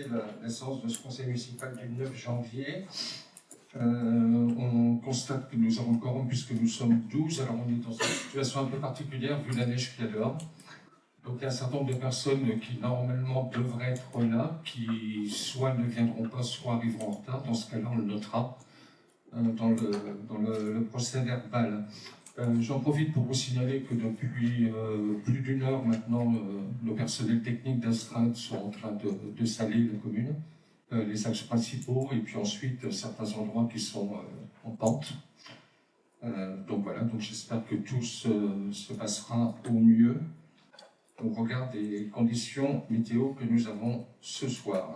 commencer la séance de ce conseil municipal du 9 janvier. On constate que nous avons le quorum puisque nous sommes 12. Alors on est dans une situation un peu particulière vu la neige qu'il y a dehors. Donc il y a un certain nombre de personnes qui normalement devraient être là, qui soit ne viendront pas, soit arriveront en retard. Dans ce cas-là, on le notera dans le procès verbal. J'en profite pour vous signaler que depuis plus d'une heure maintenant, nos personnels techniques d'astreinte sont en train de saler la commune, les axes principaux, et puis ensuite certains endroits qui sont en pente. Donc voilà, donc j'espère que tout se passera au mieux au regard des conditions météo que nous avons ce soir.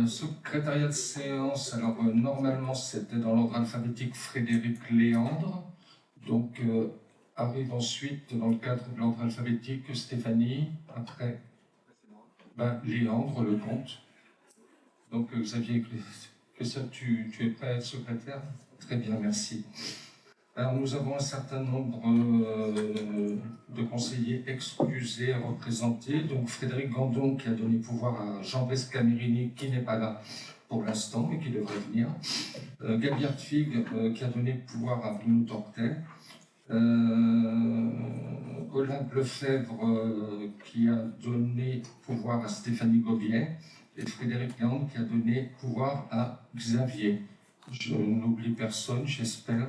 Secrétariat de séance, alors normalement c'était dans l'ordre alphabétique Frédéric Léandre, donc arrive ensuite dans le cadre de l'ordre alphabétique Stéphanie, après Léandre, le comte. Donc Xavier, que ça, tu es prêt à être secrétaire? Très bien, merci. Alors nous avons un certain nombre de conseillers excusés à représenter. Donc Frédéric Gandon qui a donné pouvoir à Jean-Brice Camerini qui n'est pas là pour l'instant mais qui devrait venir. Gabi Hartwig qui a donné pouvoir à Bruno Tortet. Olympe Lefebvre qui a donné pouvoir à Stéphanie Gobier. Et Frédéric Léandre qui a donné pouvoir à Xavier. Je n'oublie personne, j'espère.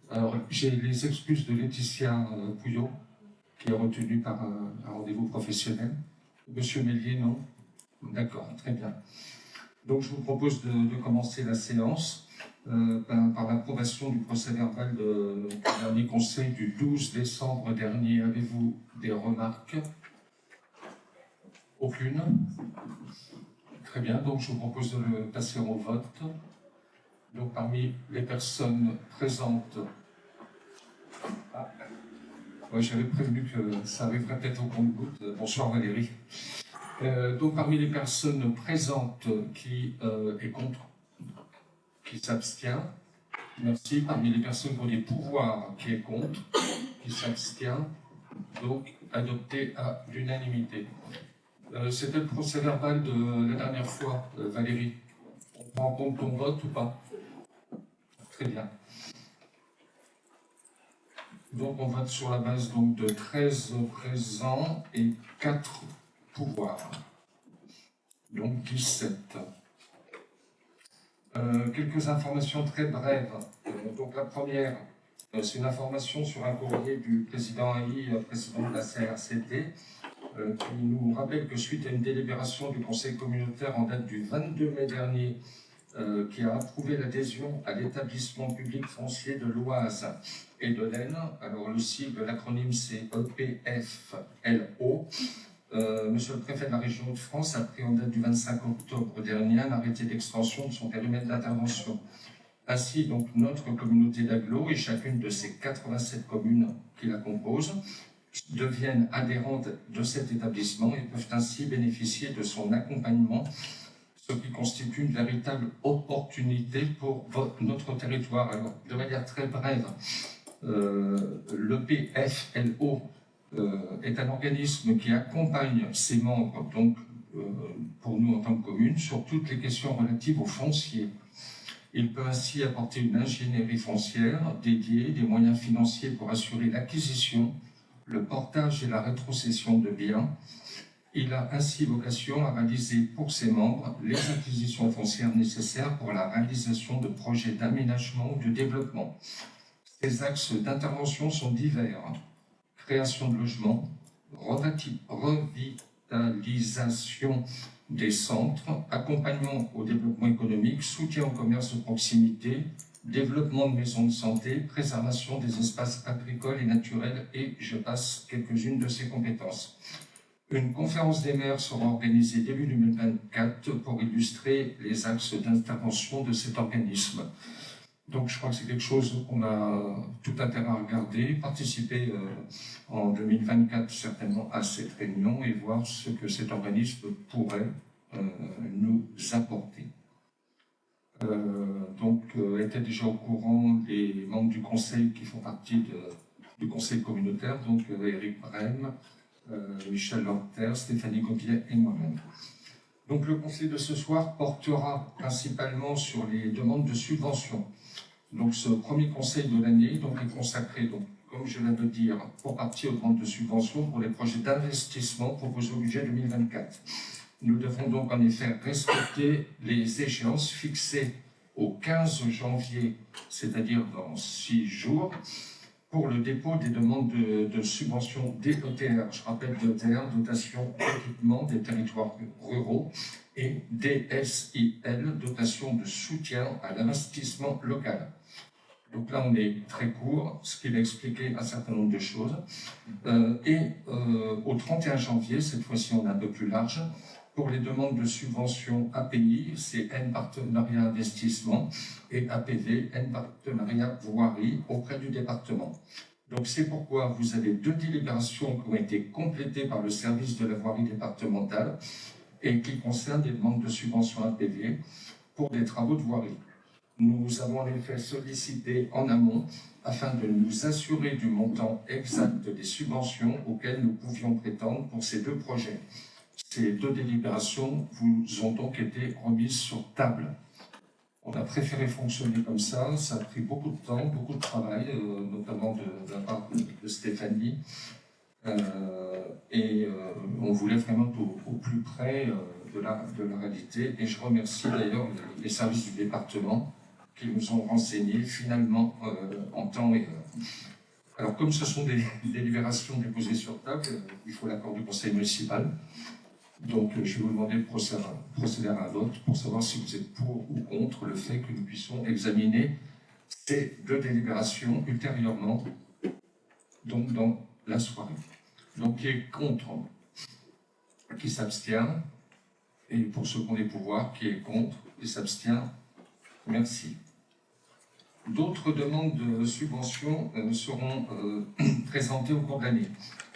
Alors, j'ai les excuses de Laetitia Pouillot, qui est retenue par un rendez-vous professionnel. Monsieur Mélier, non? D'accord, très bien. Donc, je vous propose de commencer la séance par l'approbation du procès-verbal du dernier conseil du 12 décembre dernier. Avez-vous des remarques? Aucune? Très bien, donc je vous propose de le passer au vote. Donc, parmi les personnes présentes, j'avais prévenu que ça arriverait peut-être au compte-gouttes. Bonsoir Valérie. Donc, parmi les personnes présentes, qui est contre, qui s'abstient, merci. Parmi les personnes qui ont des pouvoirs, qui est contre, qui s'abstient, donc adopté à l'unanimité. C'était le procès-verbal de la dernière fois, Valérie. On prend en compte ton vote ou pas? Très bien. Donc on vote sur la base donc, de 13 présents et 4 pouvoirs. Donc 17. Quelques informations très brèves. Donc la première, c'est une information sur un courrier du président Haï, président de la CRCT, qui nous rappelle que suite à une délibération du Conseil communautaire en date du 22 mai dernier, qui a approuvé l'adhésion à l'établissement public foncier de l'Oise et de l'Aisne. Alors le sigle, l'acronyme c'est EPFLO. Monsieur le préfet de la région de France a pris en date du 25 octobre dernier un arrêté d'extension de son périmètre d'intervention. Ainsi, donc, notre communauté d'agglo et chacune de ces 87 communes qui la composent deviennent adhérentes de cet établissement et peuvent ainsi bénéficier de son accompagnement, ce qui constitue une véritable opportunité pour notre territoire. Alors, de manière très brève, l'EPFLO est un organisme qui accompagne ses membres, donc pour nous en tant que commune, sur toutes les questions relatives au foncier. Il peut ainsi apporter une ingénierie foncière dédiée, des moyens financiers pour assurer l'acquisition, le portage et la rétrocession de biens. Il a ainsi vocation à réaliser pour ses membres les acquisitions foncières nécessaires pour la réalisation de projets d'aménagement ou de développement. Ces axes d'intervention sont divers: création de logements, revitalisation des centres, accompagnement au développement économique, soutien au commerce de proximité, développement de maisons de santé, préservation des espaces agricoles et naturels, et je passe quelques-unes de ces compétences. Une conférence des maires sera organisée début 2024 pour illustrer les axes d'intervention de cet organisme. Donc je crois que c'est quelque chose qu'on a tout intérêt à regarder, participer en 2024 certainement à cette réunion et voir ce que cet organisme pourrait nous apporter. Donc étaient déjà au courant les membres du conseil qui font partie du conseil communautaire, donc Éric Brem, Michel Lorter, Stéphanie Gobier et moi-même. Donc le conseil de ce soir portera principalement sur les demandes de subventions. Donc ce premier conseil de l'année est consacré, comme je viens de dire, pour partie aux demandes de subventions pour les projets d'investissement proposés au budget 2024. Nous devons donc en effet respecter les échéances fixées au 15 janvier, c'est-à-dire dans 6 jours, pour le dépôt des demandes de subventions DETR. Je rappelle DETR, dotation d'équipement des territoires ruraux, et DSIL, dotation de soutien à l'investissement local. Donc là, on est très court, ce qui va expliquer un certain nombre de choses. Au 31 janvier, cette fois-ci, on est un peu plus large. Pour les demandes de subventions API, c'est N Partenariat Investissement, et APV, N Partenariat Voirie, auprès du département. Donc c'est pourquoi vous avez 2 délibérations qui ont été complétées par le service de la voirie départementale et qui concernent des demandes de subventions APV pour des travaux de voirie. Nous avons en effet sollicité en amont afin de nous assurer du montant exact des subventions auxquelles nous pouvions prétendre pour ces 2 projets. Ces 2 délibérations vous ont donc été remises sur table. On a préféré fonctionner comme ça a pris beaucoup de temps, beaucoup de travail, notamment de la part de Stéphanie. On voulait vraiment être au plus près de la réalité. Et je remercie d'ailleurs les services du département qui nous ont renseignés finalement en temps et heure. Alors comme ce sont des délibérations déposées sur table, il faut l'accord du conseil municipal. Donc je vais vous demander de procéder à un vote pour savoir si vous êtes pour ou contre le fait que nous puissions examiner ces 2 délibérations ultérieurement, donc dans la soirée. Donc qui est contre, qui s'abstient, et pour ceux qui ont des pouvoirs, qui est contre, qui s'abstient, merci. D'autres demandes de subventions seront présentées au cours de l'année.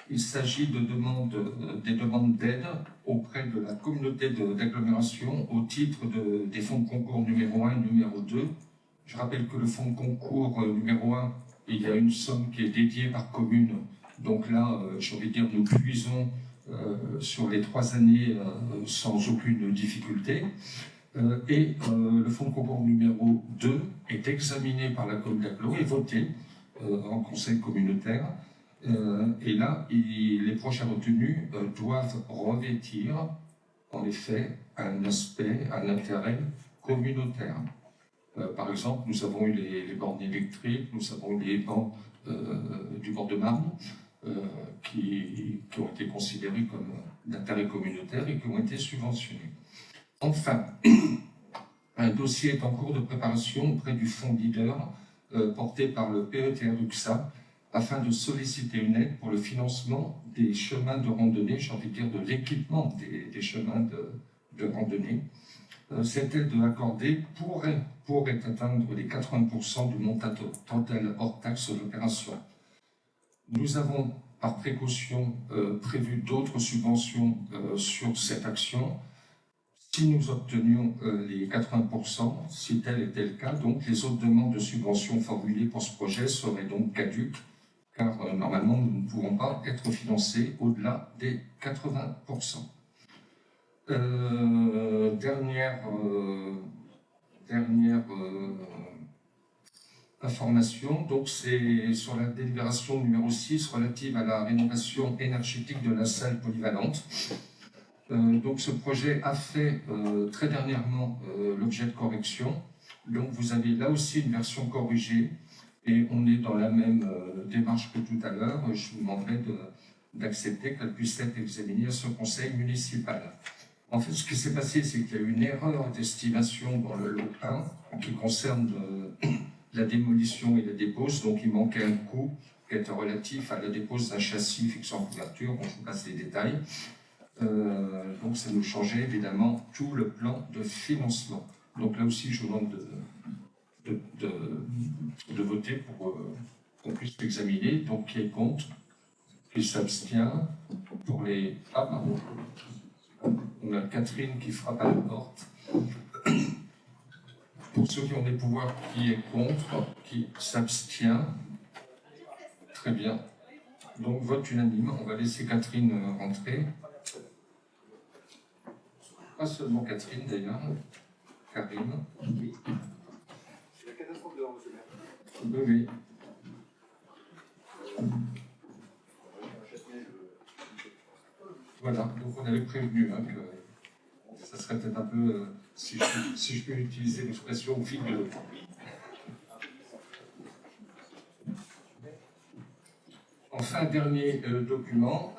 Il s'agit de des demandes d'aide auprès de la communauté d'agglomération au titre des fonds de concours numéro 1 et numéro 2. Je rappelle que le fonds de concours numéro 1, il y a une somme qui est dédiée par commune. Donc là, j'ai envie de dire, nous puisons sur les 3 années sans aucune difficulté. Le fonds de concours numéro 2 est examiné par la commune d'agglo et voté en conseil communautaire. Et là, les projets retenus doivent revêtir, en effet, un aspect, un intérêt communautaire. Par exemple, nous avons eu les bornes électriques, nous avons eu les bancs du bord de Marne, qui ont été considérés comme d'intérêt communautaire et qui ont été subventionnés. Enfin, un dossier est en cours de préparation auprès du fonds Leader, porté par le PETR-UXA, afin de solliciter une aide pour le financement des chemins de randonnée, j'ai envie de dire de l'équipement des chemins de randonnée. Cette aide accordée pourrait atteindre les 80% du montant total hors taxe de l'opération. Nous avons, par précaution, prévu d'autres subventions sur cette action. Si nous obtenions les 80%, si tel était le cas, donc les autres demandes de subventions formulées pour ce projet seraient donc caduques, car normalement nous ne pourrons pas être financés au-delà des 80%. Dernière information, donc c'est sur la délibération numéro 6 relative à la rénovation énergétique de la salle polyvalente. Donc ce projet a fait très dernièrement l'objet de correction. Donc vous avez là aussi une version corrigée et on est dans la même démarche que tout à l'heure. Je vous demanderai d'accepter qu'elle puisse être examinée à ce conseil municipal. En fait, ce qui s'est passé, c'est qu'il y a eu une erreur d'estimation dans le lot 1 qui concerne la démolition et la dépose. Donc il manquait un coût qui était relatif à la dépose d'un châssis fixant couverture. Bon, je vous passe les détails. Donc ça nous changeait évidemment tout le plan de financement. Donc là aussi, je vous demande de voter pour qu'on puisse l'examiner. Donc qui est contre, qui s'abstient pour les... Ah pardon, on a Catherine qui frappe à la porte. Pour ceux qui ont des pouvoirs, qui est contre, qui s'abstient. Très bien. Donc, vote unanime. On va laisser Catherine rentrer. Pas seulement Catherine, d'ailleurs. Karim. Oui. C'est la catastrophe dehors, monsieur le maire. Oui, oui. Voilà, donc on avait prévenu que ça serait peut-être un peu, si je peux utiliser l'expression, au fil de l'eau. Enfin, dernier document.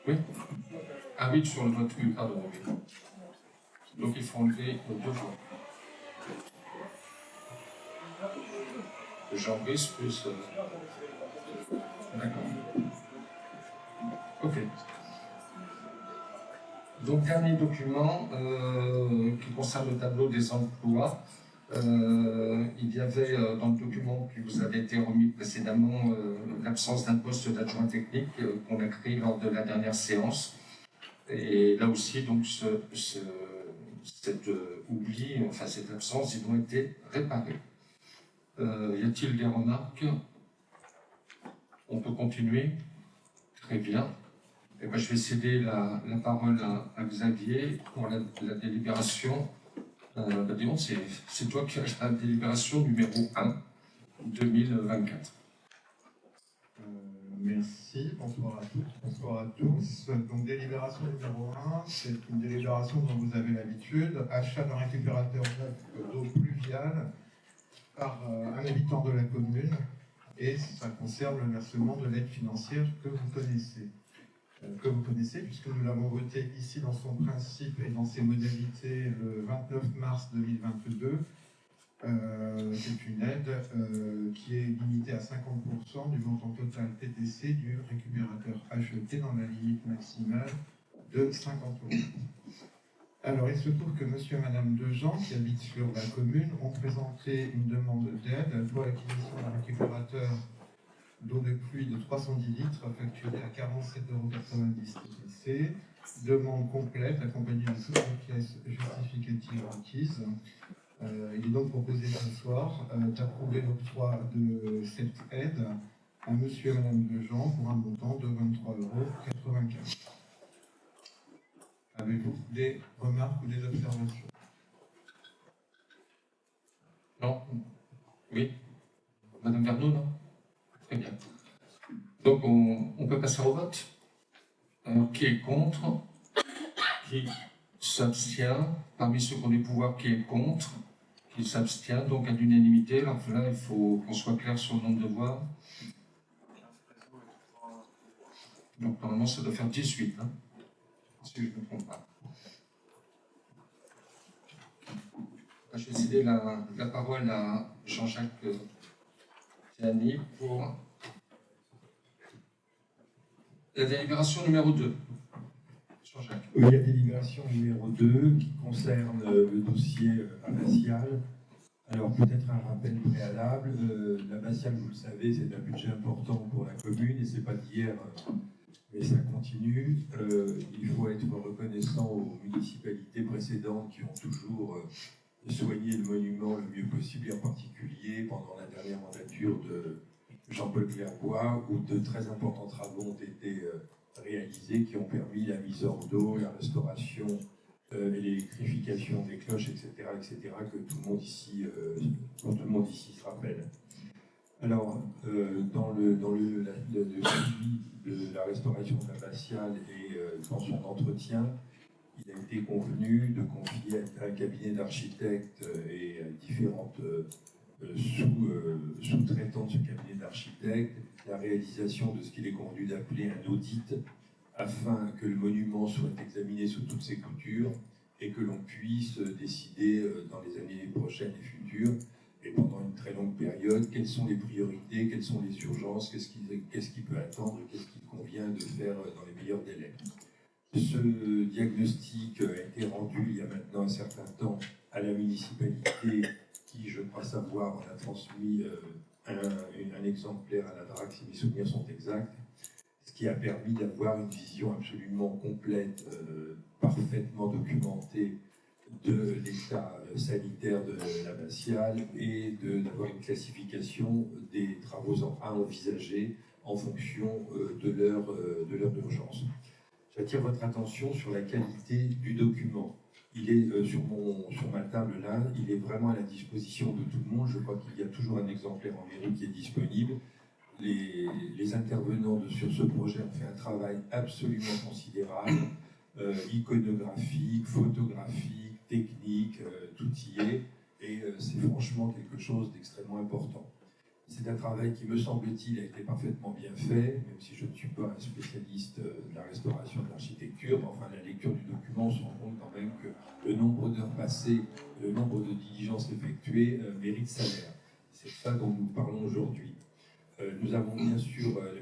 Oui. Ah oui, sur le vote, oui, pardon. Oui. Donc il faut enlever deux voix. Jean-Brice plus... D'accord. Ok. Donc, dernier document qui concerne le tableau des emplois. Il y avait dans le document qui vous avait été remis précédemment l'absence d'un poste d'adjoint technique qu'on a créé lors de la dernière séance. Et là aussi, donc, cet oubli, enfin cette absence, ils ont été réparés. Y a-t-il des remarques? On peut continuer? Très bien. Eh ben, je vais céder la parole à Xavier pour la délibération. Disons, c'est toi qui as la délibération numéro 1, 2024. Merci, bonsoir à toutes, bonsoir à tous. Donc, délibération numéro 1, c'est une délibération dont vous avez l'habitude, achat d'un récupérateur neuf d'eau pluviale par un habitant de la commune, et ça concerne le versement de l'aide financière que vous connaissez, puisque nous l'avons voté ici dans son principe et dans ses modalités le 29 mars 2022. C'est une aide qui est limitée à 50% du montant total TTC du récupérateur acheté dans la limite maximale de 50 €. Alors, il se trouve que monsieur et madame Dejean, qui habitent sur la commune, ont présenté une demande d'aide pour l'acquisition d'un récupérateur d'eau de pluie de 310 litres facturé à 47,90 € TTC. Demande complète accompagnée de toutes les pièces justificatives requises. Il est donc proposé ce soir d'approuver l'octroi de cette aide à monsieur et madame Dejean pour un montant de 23,95 €. Avez-vous des remarques ou des observations? Non? Oui? Madame Verneau, non? Très bien. Donc, on peut passer au vote. Alors, qui est contre? Qui s'abstient? Parmi ceux qui ont des pouvoirs, qui est contre? Qui s'abstient? Donc, à l'unanimité. Alors là, il faut qu'on soit clair sur le nombre de voix. Donc, normalement, ça doit faire 18, hein, si je ne me trompe pas. Je vais céder la parole à Jean-Jacques Tiani pour la délibération numéro 2. Jean-Jacques. Oui, la délibération numéro 2 qui concerne le dossier abbatial. Alors peut-être un rappel préalable. L'abbatial, vous le savez, c'est un budget important pour la commune et c'est pas d'hier, mais ça continue. Il faut être reconnaissant aux municipalités précédentes qui ont toujours soigné le monument le mieux possible, et en particulier pendant la dernière mandature de Jean-Paul Clairbois, où de très importants travaux ont été réalisés qui ont permis la mise hors d'eau, la restauration et l'électrification des cloches, etc., que tout le monde ici, dont tout le monde ici se rappelle. Alors, dans le suivi de la restauration de l'abbatiale et dans son entretien, il a été convenu de confier à un cabinet d'architectes et à différentes sous-traitants de ce cabinet d'architectes la réalisation de ce qu'il est convenu d'appeler un audit, afin que le monument soit examiné sous toutes ses coutures et que l'on puisse décider dans les années prochaines et futures, et pendant une très longue période, quelles sont les priorités, quelles sont les urgences, qu'est-ce qui peut attendre, qu'est-ce qu'il convient de faire dans les meilleurs délais. Ce diagnostic a été rendu il y a maintenant un certain temps à la municipalité qui, je crois savoir, en a transmis un exemplaire à la DRAC, si mes souvenirs sont exacts, ce qui a permis d'avoir une vision absolument complète, parfaitement documentée de l'état sanitaire de l'abbatiale et d'avoir une classification des travaux à envisager en fonction de leur urgence. J'attire votre attention sur la qualité du document. Il est sur ma table là, il est vraiment à la disposition de tout le monde. Je crois qu'il y a toujours un exemplaire en mairie qui est disponible. Les intervenants sur ce projet ont fait un travail absolument considérable, iconographique, photographique, technique, tout y est, et c'est franchement quelque chose d'extrêmement important. C'est un travail qui, me semble-t-il, a été parfaitement bien fait, même si je ne suis pas un spécialiste de la restauration de l'architecture, mais enfin, la lecture du document se rend compte quand même que le nombre d'heures passées, le nombre de diligences effectuées mérite salaire. C'est ça dont nous parlons aujourd'hui. Nous avons bien sûr, la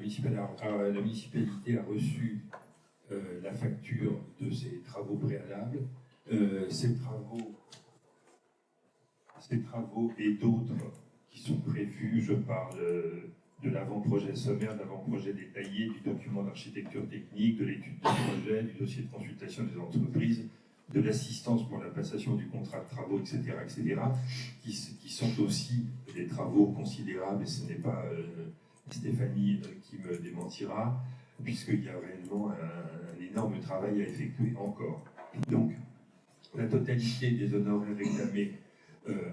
municipalité a reçu la facture de ces travaux préalables. Ces travaux et d'autres qui sont prévus, je parle de l'avant-projet sommaire, de l'avant-projet détaillé, du document d'architecture technique, de l'étude de projet, du dossier de consultation des entreprises, de l'assistance pour la passation du contrat de travaux, etc., qui sont aussi des travaux considérables, et ce n'est pas Stéphanie qui me démentira, puisqu'il y a réellement un énorme travail à effectuer encore. Donc, la totalité des honoraires réclamés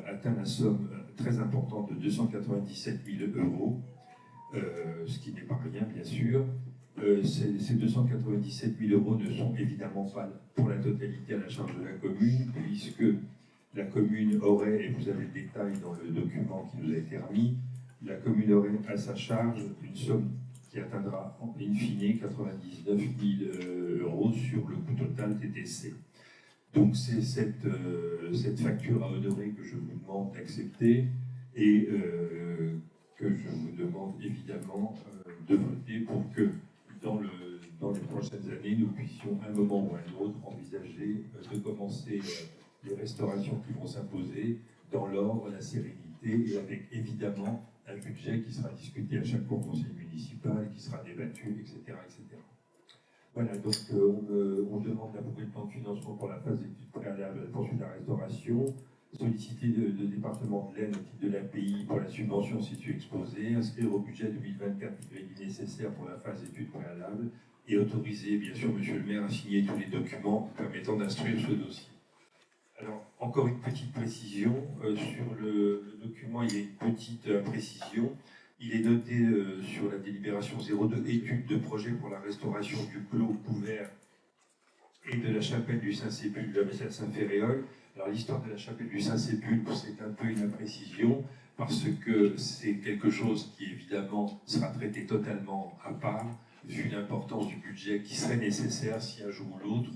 atteint la somme très importante de 297 000 €, ce qui n'est pas rien, bien sûr. Ces 297 000 € ne sont évidemment pas pour la totalité à la charge de la commune, puisque la commune aurait, et vous avez le détail dans le document qui nous a été remis, la commune aurait à sa charge une somme qui atteindra in fine 99 000 € sur le coût total TTC. Donc c'est cette facture à honorer que je vous demande d'accepter et que je vous demande évidemment de voter pour que dans les prochaines années, nous puissions à un moment ou à un autre envisager de commencer les restaurations qui vont s'imposer dans l'ordre, la sérénité et avec évidemment un budget qui sera discuté à chaque cours conseil municipal, qui sera débattu, etc. etc. Voilà, donc on demande d'approuver le plan de financement pour la phase d'études préalables à la poursuite de la restauration, solliciter le département de l'Aisne au titre de l'API pour la subvention située exposée, inscrire au budget 2024 les crédits nécessaires pour la phase d'études préalables et autoriser, bien sûr, monsieur le maire, à signer tous les documents permettant d'instruire ce dossier. Alors, encore une petite précision, sur le document, il y a une petite imprécision. Il est noté sur la délibération 02, étude de projet pour la restauration du clos couvert et de la chapelle du Saint-Sépulcre de l'abbatiale Saint-Féréol. Alors l'histoire de la chapelle du Saint-Sépulcre, c'est un peu une imprécision, parce que c'est quelque chose qui évidemment sera traité totalement à part, vu l'importance du budget qui serait nécessaire si un jour ou l'autre,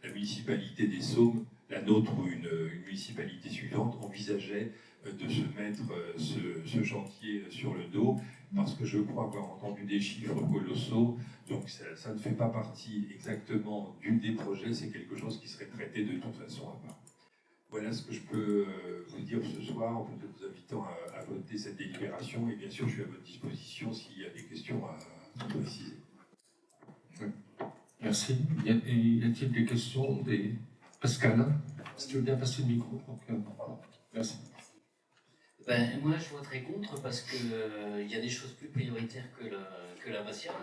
la municipalité des Saumes, la nôtre ou une municipalité suivante, envisageait de se mettre ce chantier sur le dos, parce que je crois avoir entendu des chiffres colossaux, donc ça ne fait pas partie exactement des projets, c'est quelque chose qui serait traité de toute façon à part. Voilà ce que je peux vous dire ce soir, en vous invitant à voter cette délibération, et bien sûr je suis à votre disposition s'il y a des questions à préciser. Oui. Merci. Y a-t-il des questions des... Pascal, si tu veux bien passer le micro. Merci. Ben, moi, je voterai contre parce qu'il y a des choses plus prioritaires que l'abbatiale.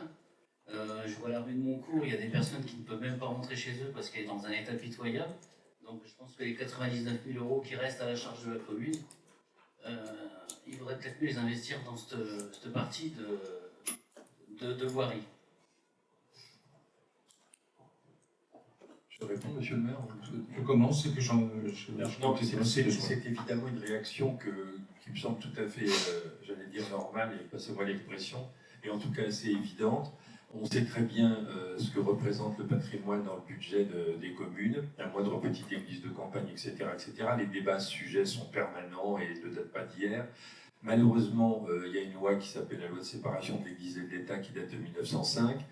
Je vois la rue de Moncourt, il y a des personnes qui ne peuvent même pas rentrer chez eux parce qu'elle est dans un état pitoyable. Donc je pense que les 99 000 € qui restent à la charge de la commune, il faudrait peut-être mieux les investir dans cette partie de voirie. Je réponds, monsieur le maire. Je commence et puis Non, c'est évidemment une réaction qui me semble tout à fait, j'allais dire, normale, et passez-moi l'expression, et en tout cas assez évidente. On sait très bien ce que représente le patrimoine dans le budget des communes, la moindre petite église de campagne, etc., etc. Les débats à ce sujet sont permanents et ne datent pas d'hier. Malheureusement, il y a une loi qui s'appelle la loi de séparation de l'Église et de l'État qui date de 1905,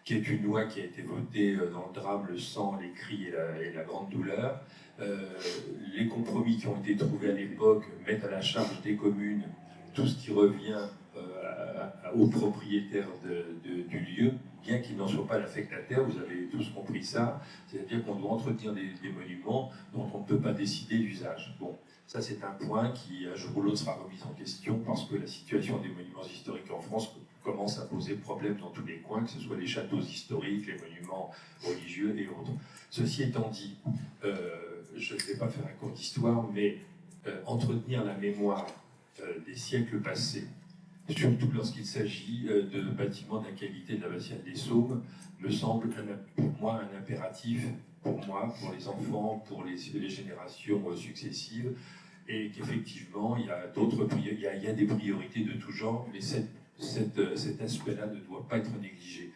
qui est une loi qui a été votée dans le drame, le sang, les cris et la grande douleur. Les compromis qui ont été trouvés à l'époque mettent à la charge des communes tout ce qui revient aux propriétaires du lieu, bien qu'ils n'en soient pas l'affectataire, vous avez tous compris ça, c'est-à-dire qu'on doit entretenir des monuments dont on ne peut pas décider l'usage. Bon, ça c'est un point qui, un jour ou l'autre, sera remis en question parce que la situation des monuments historiques en France commence à poser problème dans tous les coins, que ce soit les châteaux historiques, les monuments religieux et autres. Ceci étant dit, je ne vais pas faire un cours d'histoire, mais entretenir la mémoire des siècles passés, surtout lorsqu'il s'agit de bâtiments de la qualité de l'abbatiale des Saumes, me semble pour moi un impératif, pour les enfants, pour les générations successives, et qu'effectivement il y a il y a des priorités de tout genre, mais cet aspect-là ne doit pas être négligé.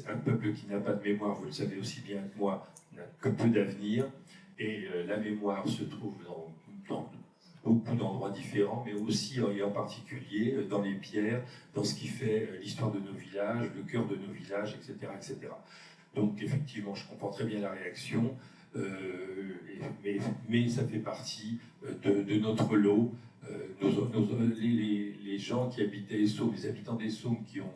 Un peuple qui n'a pas de mémoire, vous le savez aussi bien que moi, n'a que peu d'avenir, et la mémoire se trouve dans beaucoup d'endroits différents, mais aussi et en particulier dans les pierres, dans ce qui fait l'histoire de nos villages, le cœur de nos villages, etc., etc. Donc effectivement, je comprends très bien la réaction, mais ça fait partie de notre lot. Les gens qui habitaient les Saumes, les habitants des Saumes qui ont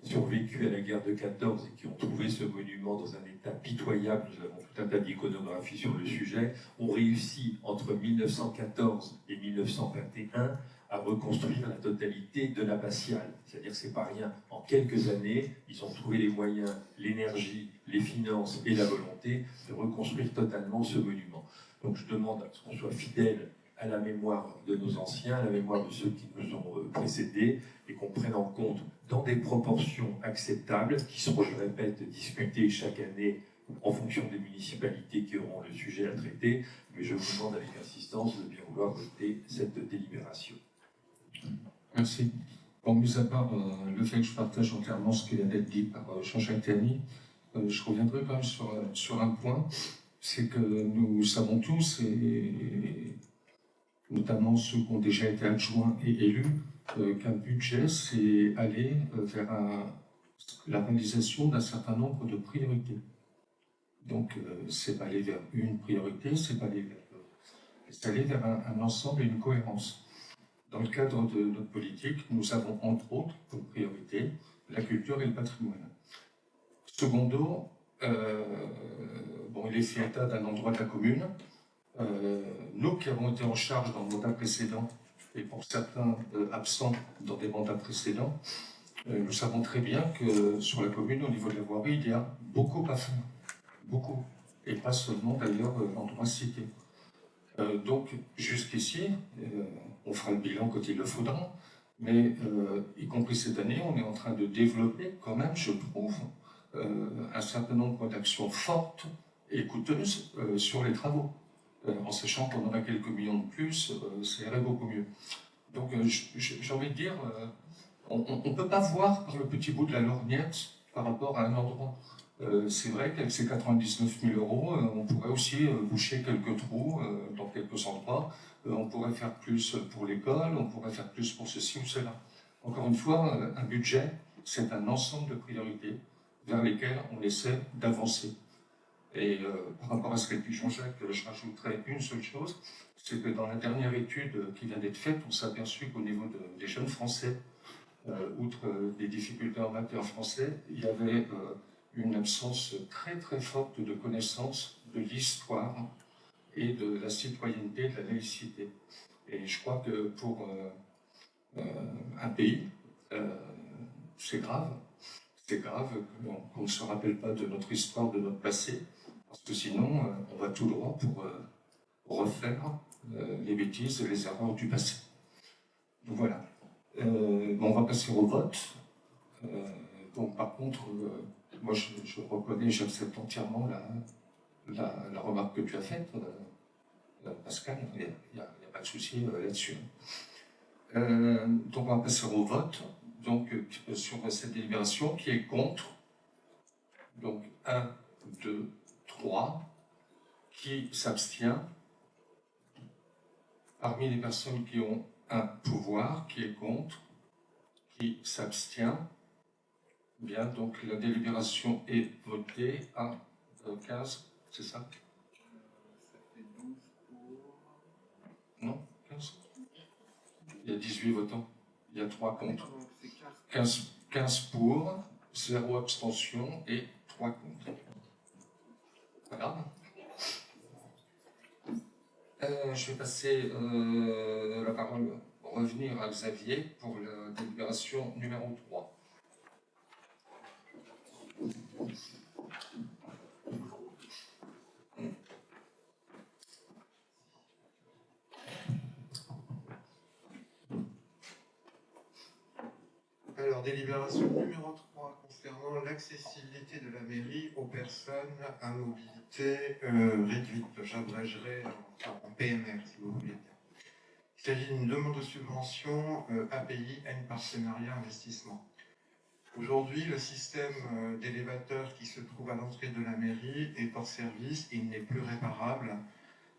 survécu à la guerre de 14 et qui ont trouvé ce monument dans un état pitoyable, nous avons tout un tas d'iconographies sur le sujet, ont réussi entre 1914 et 1921 à reconstruire la totalité de l'abbatiale. C'est-à-dire que c'est pas rien. En quelques années, ils ont trouvé les moyens, l'énergie, les finances et la volonté de reconstruire totalement ce monument. Donc je demande à ce qu'on soit fidèle à la mémoire de nos anciens, à la mémoire de ceux qui nous ont précédés, et qu'on prenne en compte dans des proportions acceptables, qui seront, je répète, discutées chaque année en fonction des municipalités qui auront le sujet à traiter, mais je vous demande avec insistance de bien vouloir voter cette délibération. Merci. Bon, mis à part le fait que je partage entièrement ce qui vient d'être dit par Jean-Jacques Théani, je reviendrai quand même sur un point, c'est que nous savons tous, et notamment ceux qui ont déjà été adjoints et élus, qu'un budget, c'est aller vers la réalisation d'un certain nombre de priorités. Donc, c'est pas aller vers une priorité, c'est aller vers un ensemble et une cohérence. Dans le cadre de notre politique, nous avons entre autres comme priorité la culture et le patrimoine. Secondo, il est fait état d'un endroit de la commune. Nous qui avons été en charge dans le mandat précédent, et pour certains absents dans des mandats précédents, nous savons très bien que sur la commune, au niveau de la voirie, il y a beaucoup à faire. Beaucoup. Et pas seulement d'ailleurs l'endroit cité. Donc jusqu'ici, on fera le bilan quand il le faudra, mais y compris cette année, on est en train de développer quand même, je trouve, un certain nombre d'actions fortes et coûteuses sur les travaux. En sachant qu'on aura quelques millions de plus, ça irait beaucoup mieux. Donc j'ai envie de dire, on ne peut pas voir par le petit bout de la lorgnette par rapport à un endroit. C'est vrai qu'avec ces 99 000 euros, on pourrait aussi boucher quelques trous dans quelques endroits. On pourrait faire plus pour l'école, on pourrait faire plus pour ceci ou cela. Encore une fois, un budget, c'est un ensemble de priorités vers lesquelles on essaie d'avancer. Et par rapport à ce qu'a dit Jean-Jacques, je rajouterais une seule chose, c'est que dans la dernière étude qui vient d'être faite, on s'est aperçu qu'au niveau des jeunes Français, outre des difficultés en matière français, il y avait une absence très très forte de connaissance de l'histoire et de la citoyenneté, de la laïcité. Et je crois que pour un pays, c'est grave. C'est grave qu'on ne se rappelle pas de notre histoire, de notre passé, parce que sinon, on va tout droit pour refaire les bêtises et les erreurs du passé. Donc voilà. On va passer au vote. Donc par contre, moi je reconnais, j'accepte entièrement la remarque que tu as faite, Pascal, il n'y a pas de souci là-dessus. Donc on va passer au vote. Donc, sur cette délibération, qui est contre. Donc, 1, 2, 3. Qui s'abstient? Parmi les personnes qui ont un pouvoir, qui est contre? Qui s'abstient? Bien, donc la délibération est votée à 15, c'est ça? Ça fait 12 pour... Non, 15. Il y a 18 votants. Il y a 3 contre. 15 pour, 0 abstention et 3 contre. Pas grave. Je vais passer la parole, revenir à Xavier pour la délibération numéro 3. Alors, délibération numéro 3 concernant l'accessibilité de la mairie aux personnes à mobilité réduite. J'abrégerai en PMR, si vous voulez bien. Il s'agit d'une demande de subvention API, N Partenariat Investissement. Aujourd'hui, le système d'élévateur qui se trouve à l'entrée de la mairie est hors service, il n'est plus réparable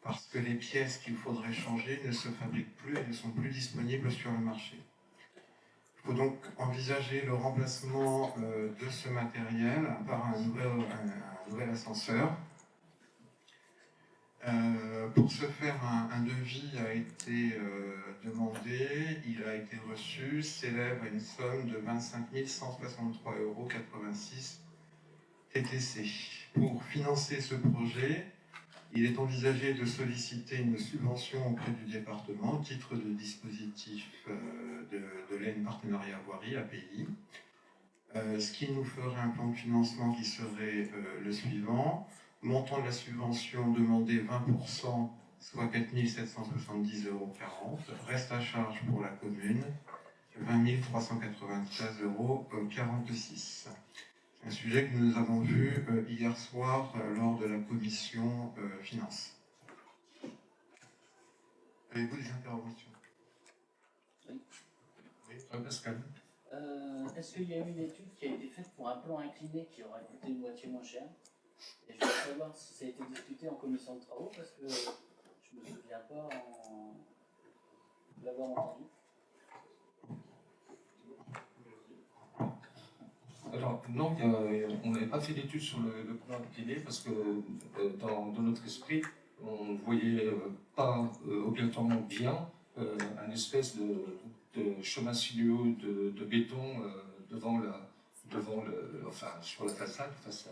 parce que les pièces qu'il faudrait changer ne se fabriquent plus et ne sont plus disponibles sur le marché. Il faut donc envisager le remplacement de ce matériel par un nouvel ascenseur. Pour ce faire, un devis a été demandé, il a été reçu, s'élève à une somme de 25 163,86 € TTC. Pour financer ce projet, il est envisagé de solliciter une subvention auprès du département au titre de dispositif de l'AN Partenariat Voirie, API. Ce qui nous ferait un plan de financement qui serait le suivant. Montant de la subvention demandé 20%, soit 4 770,40 €. Reste à charge pour la commune, 20 393,46 €. Un sujet que nous avons vu hier soir lors de la commission finances. Avez-vous des interventions? Oui. Pascal. Est-ce qu'il y a eu une étude qui a été faite pour un plan incliné qui aurait coûté une moitié moins cher? Et je voudrais savoir si ça a été discuté en commission de travaux parce que je ne me souviens pas l'avoir entendu. Alors, non, on n'avait pas fait d'études sur le plan incliné parce que dans notre esprit, on ne voyait pas obligatoirement bien un espèce de chemin sinueux de béton enfin, sur la façade, face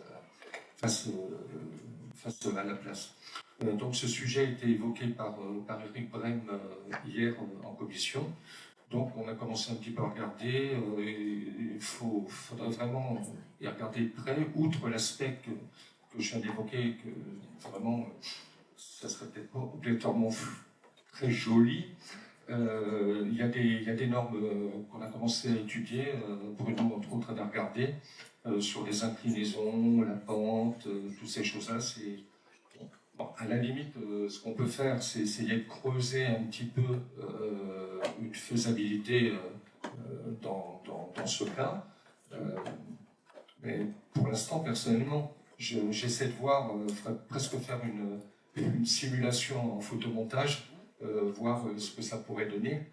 à la place. Donc ce sujet a été évoqué par Eric Brem hier en commission. Donc on a commencé un petit peu à regarder, il faudrait vraiment y regarder de près, outre l'aspect que je viens d'évoquer, que vraiment ça serait peut-être pas obligatoirement très joli. Il y a des normes qu'on a commencé à étudier, Bruno entre autres à regarder, sur les inclinaisons, la pente, toutes ces choses-là. Bon, à la limite, ce qu'on peut faire, c'est essayer de creuser un petit peu une faisabilité dans ce cas. Mais pour l'instant, personnellement, j'essaie de voir, presque faire une simulation en photomontage, voir ce que ça pourrait donner,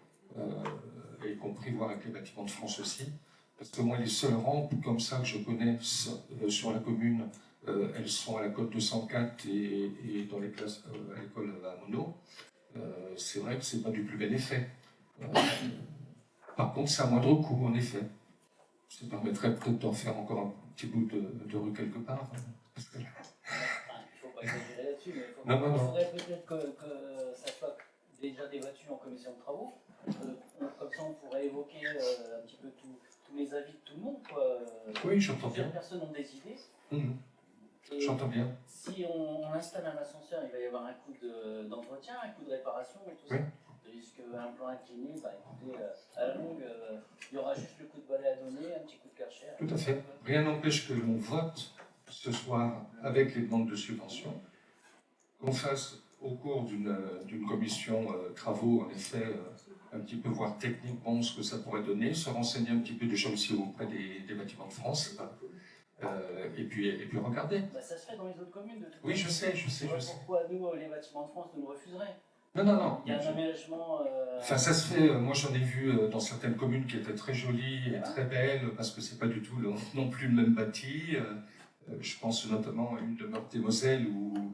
y compris voir avec les bâtiments de France aussi. Parce que moi, les seules rampes comme ça que je connais sur la commune, elles sont à la Côte 204 et dans les classes à l'école à Monod. C'est vrai que c'est pas du plus bel effet. Par contre, c'est à moindre coût, en effet. Ça permettrait peut-être d'en faire encore un petit bout de rue quelque part. Parce que... Il ne faut pas exagérer là-dessus, mais il non. faudrait peut-être que ça soit déjà débattu en commission de travaux. Comme ça, on pourrait évoquer un petit peu tous les avis de tout le monde. Oui, j'entends bien. Plusieurs personnes ont des idées. Mmh. J'entends bien. Si on installe un ascenseur, il va y avoir un coût d'entretien, un coût de réparation et tout oui. ça. Tandis qu'un plan incliné, écoutez, à la longue, il y aura juste le coup de balai à donner, un petit coup de karcher. Tout à fait. Rien n'empêche que l'on vote ce soir avec les demandes de subvention, qu'on fasse au cours d'une commission travaux, en effet, un petit peu voir techniquement ce que ça pourrait donner, se renseigner un petit peu déjà aussi auprès des bâtiments de France, et puis regarder. Ça se fait dans les autres communes de toute Oui, je sais. Pourquoi nous, les bâtiments de France, nous refuseraient? Non. Il y a un aménagement... Enfin, ça se fait, moi j'en ai vu dans certaines communes qui étaient très jolies et très belles, parce que c'est pas du tout non plus le même bâti. Je pense notamment à une de Meurthe-et-Moselle où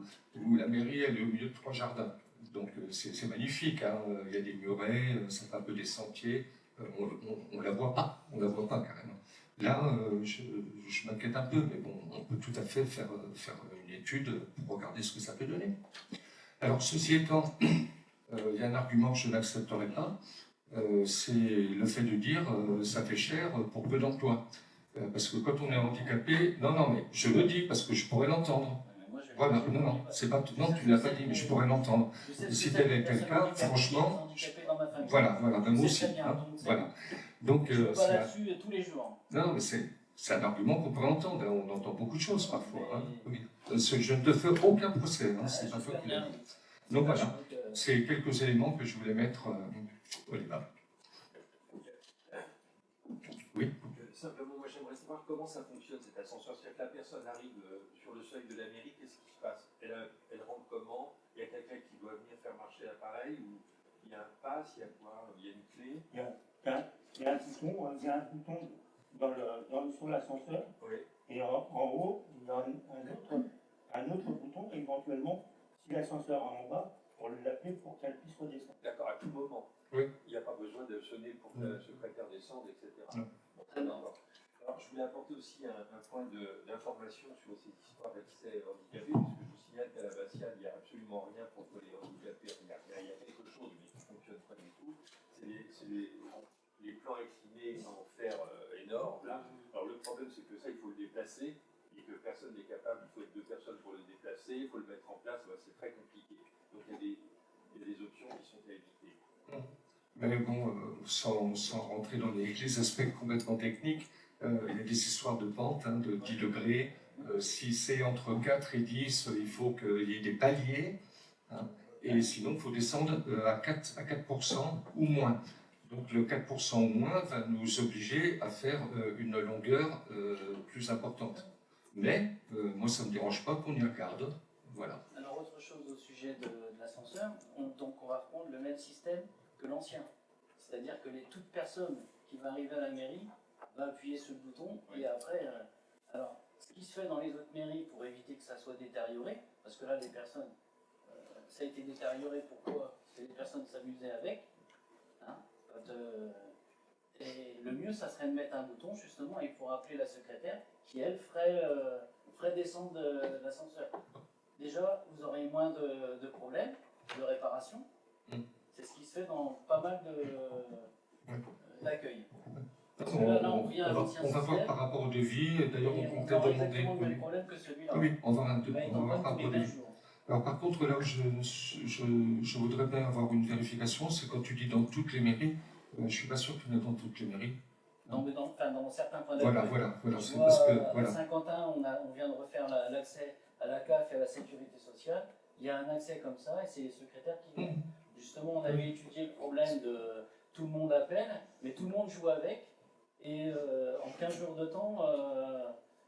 la mairie elle est au milieu de 3 jardins. Donc c'est magnifique, hein. Il y a des murets, ça fait un peu des sentiers, on la voit pas carrément. Là, je m'inquiète un peu, mais bon, on peut tout à fait faire une étude pour regarder ce que ça peut donner. Alors, ceci étant, il y a un argument que je n'accepterai pas, c'est le fait de dire ça fait cher pour peu d'emplois. Parce que quand on est handicapé, non, mais je le dis parce que je pourrais l'entendre. Voilà, non, c'est pas, non, tu ne l'as pas dit, mais je pourrais l'entendre. Si tel était le cas, franchement, voilà, ben moi aussi, hein, voilà. Donc, je ne pas là-dessus tous les jours. Non, mais c'est un argument qu'on peut entendre, hein, on entend beaucoup de choses parfois. Hein, oui. Je ne te fais aucun procès, hein, c'est pas toi qui l'as dit. Donc voilà, c'est quelques éléments que je voulais mettre au débat. Oui. Simplement, moi j'aimerais savoir comment ça fonctionne cet ascenseur. C'est-à-dire que la personne arrive sur le seuil de la mairie, qu'est-ce qui se passe? Elle rentre comment? Il y a quelqu'un qui doit venir faire marcher l'appareil, ou il y a un pass, il y a quoi? Il y a une clé? Il y a un bouton sur l'ascenseur, Oui. et en haut, il y a un autre bouton, éventuellement, si l'ascenseur est en bas, pour l'appeler pour qu'elle puisse redescendre. D'accord, à tout moment. Oui. Il n'y a pas besoin de sonner pour que la secrétaire descende, etc. Non. Très bien. Alors, je voulais apporter aussi un point d'information sur ces histoires d'accès handicapés, parce que je vous signale qu'à l'abbatiale, il n'y a absolument rien contre les handicapés. Il y a quelque chose, mais qui ne fonctionne pas du tout. C'est les plans inclinés en fer énormes. Là. Alors, le problème, c'est que ça, il faut le déplacer, et que personne n'est capable. Il faut être 2 personnes pour le déplacer, il faut le mettre en place. C'est très compliqué. Donc, il y a des options qui sont à éviter. Mais bon, sans rentrer dans les aspects complètement techniques, il y a des histoires de pente, hein, de 10 degrés. Si c'est entre 4 et 10, il faut qu'il y ait des paliers. Hein, et sinon, il faut descendre à 4% ou moins. Donc le 4% ou moins va nous obliger à faire une longueur plus importante. Mais moi, ça ne me dérange pas qu'on y regarde. Voilà. Alors, autre chose au sujet de l'ascenseur, donc on va reprendre le même système que l'ancien. C'est-à-dire que toute personne qui va arriver à la mairie va appuyer sur le bouton et après... alors, ce qui se fait dans les autres mairies pour éviter que ça soit détérioré, parce que là, les personnes, ça a été détérioré, pourquoi? Parce que les personnes s'amusaient avec. Hein, et le mieux, ça serait de mettre un bouton, justement, et pour appeler la secrétaire, qui, elle, ferait descendre l'ascenseur. Déjà, vous aurez moins de problèmes de réparation. C'est ce qui se fait dans pas mal d'accueils. On va voir par rapport au devis. D'ailleurs, on comptait demander. Exactement le même problème que celui-là. Oui, on va voir par rapport au devis. Alors par contre, là où je voudrais bien avoir une vérification, c'est quand tu dis dans toutes les mairies, je ne suis pas sûr qu'il y en ait dans toutes les mairies. Non, mais dans certains points d'accueil. Voilà. C'est parce que, à Saint-Quentin, on vient de refaire l'accès à la CAF et à la sécurité sociale. Il y a un accès comme ça et c'est les secrétaires qui viennent. Justement, on avait étudié le problème de tout le monde appelle, mais tout le monde joue avec. Et en 15 jours de temps...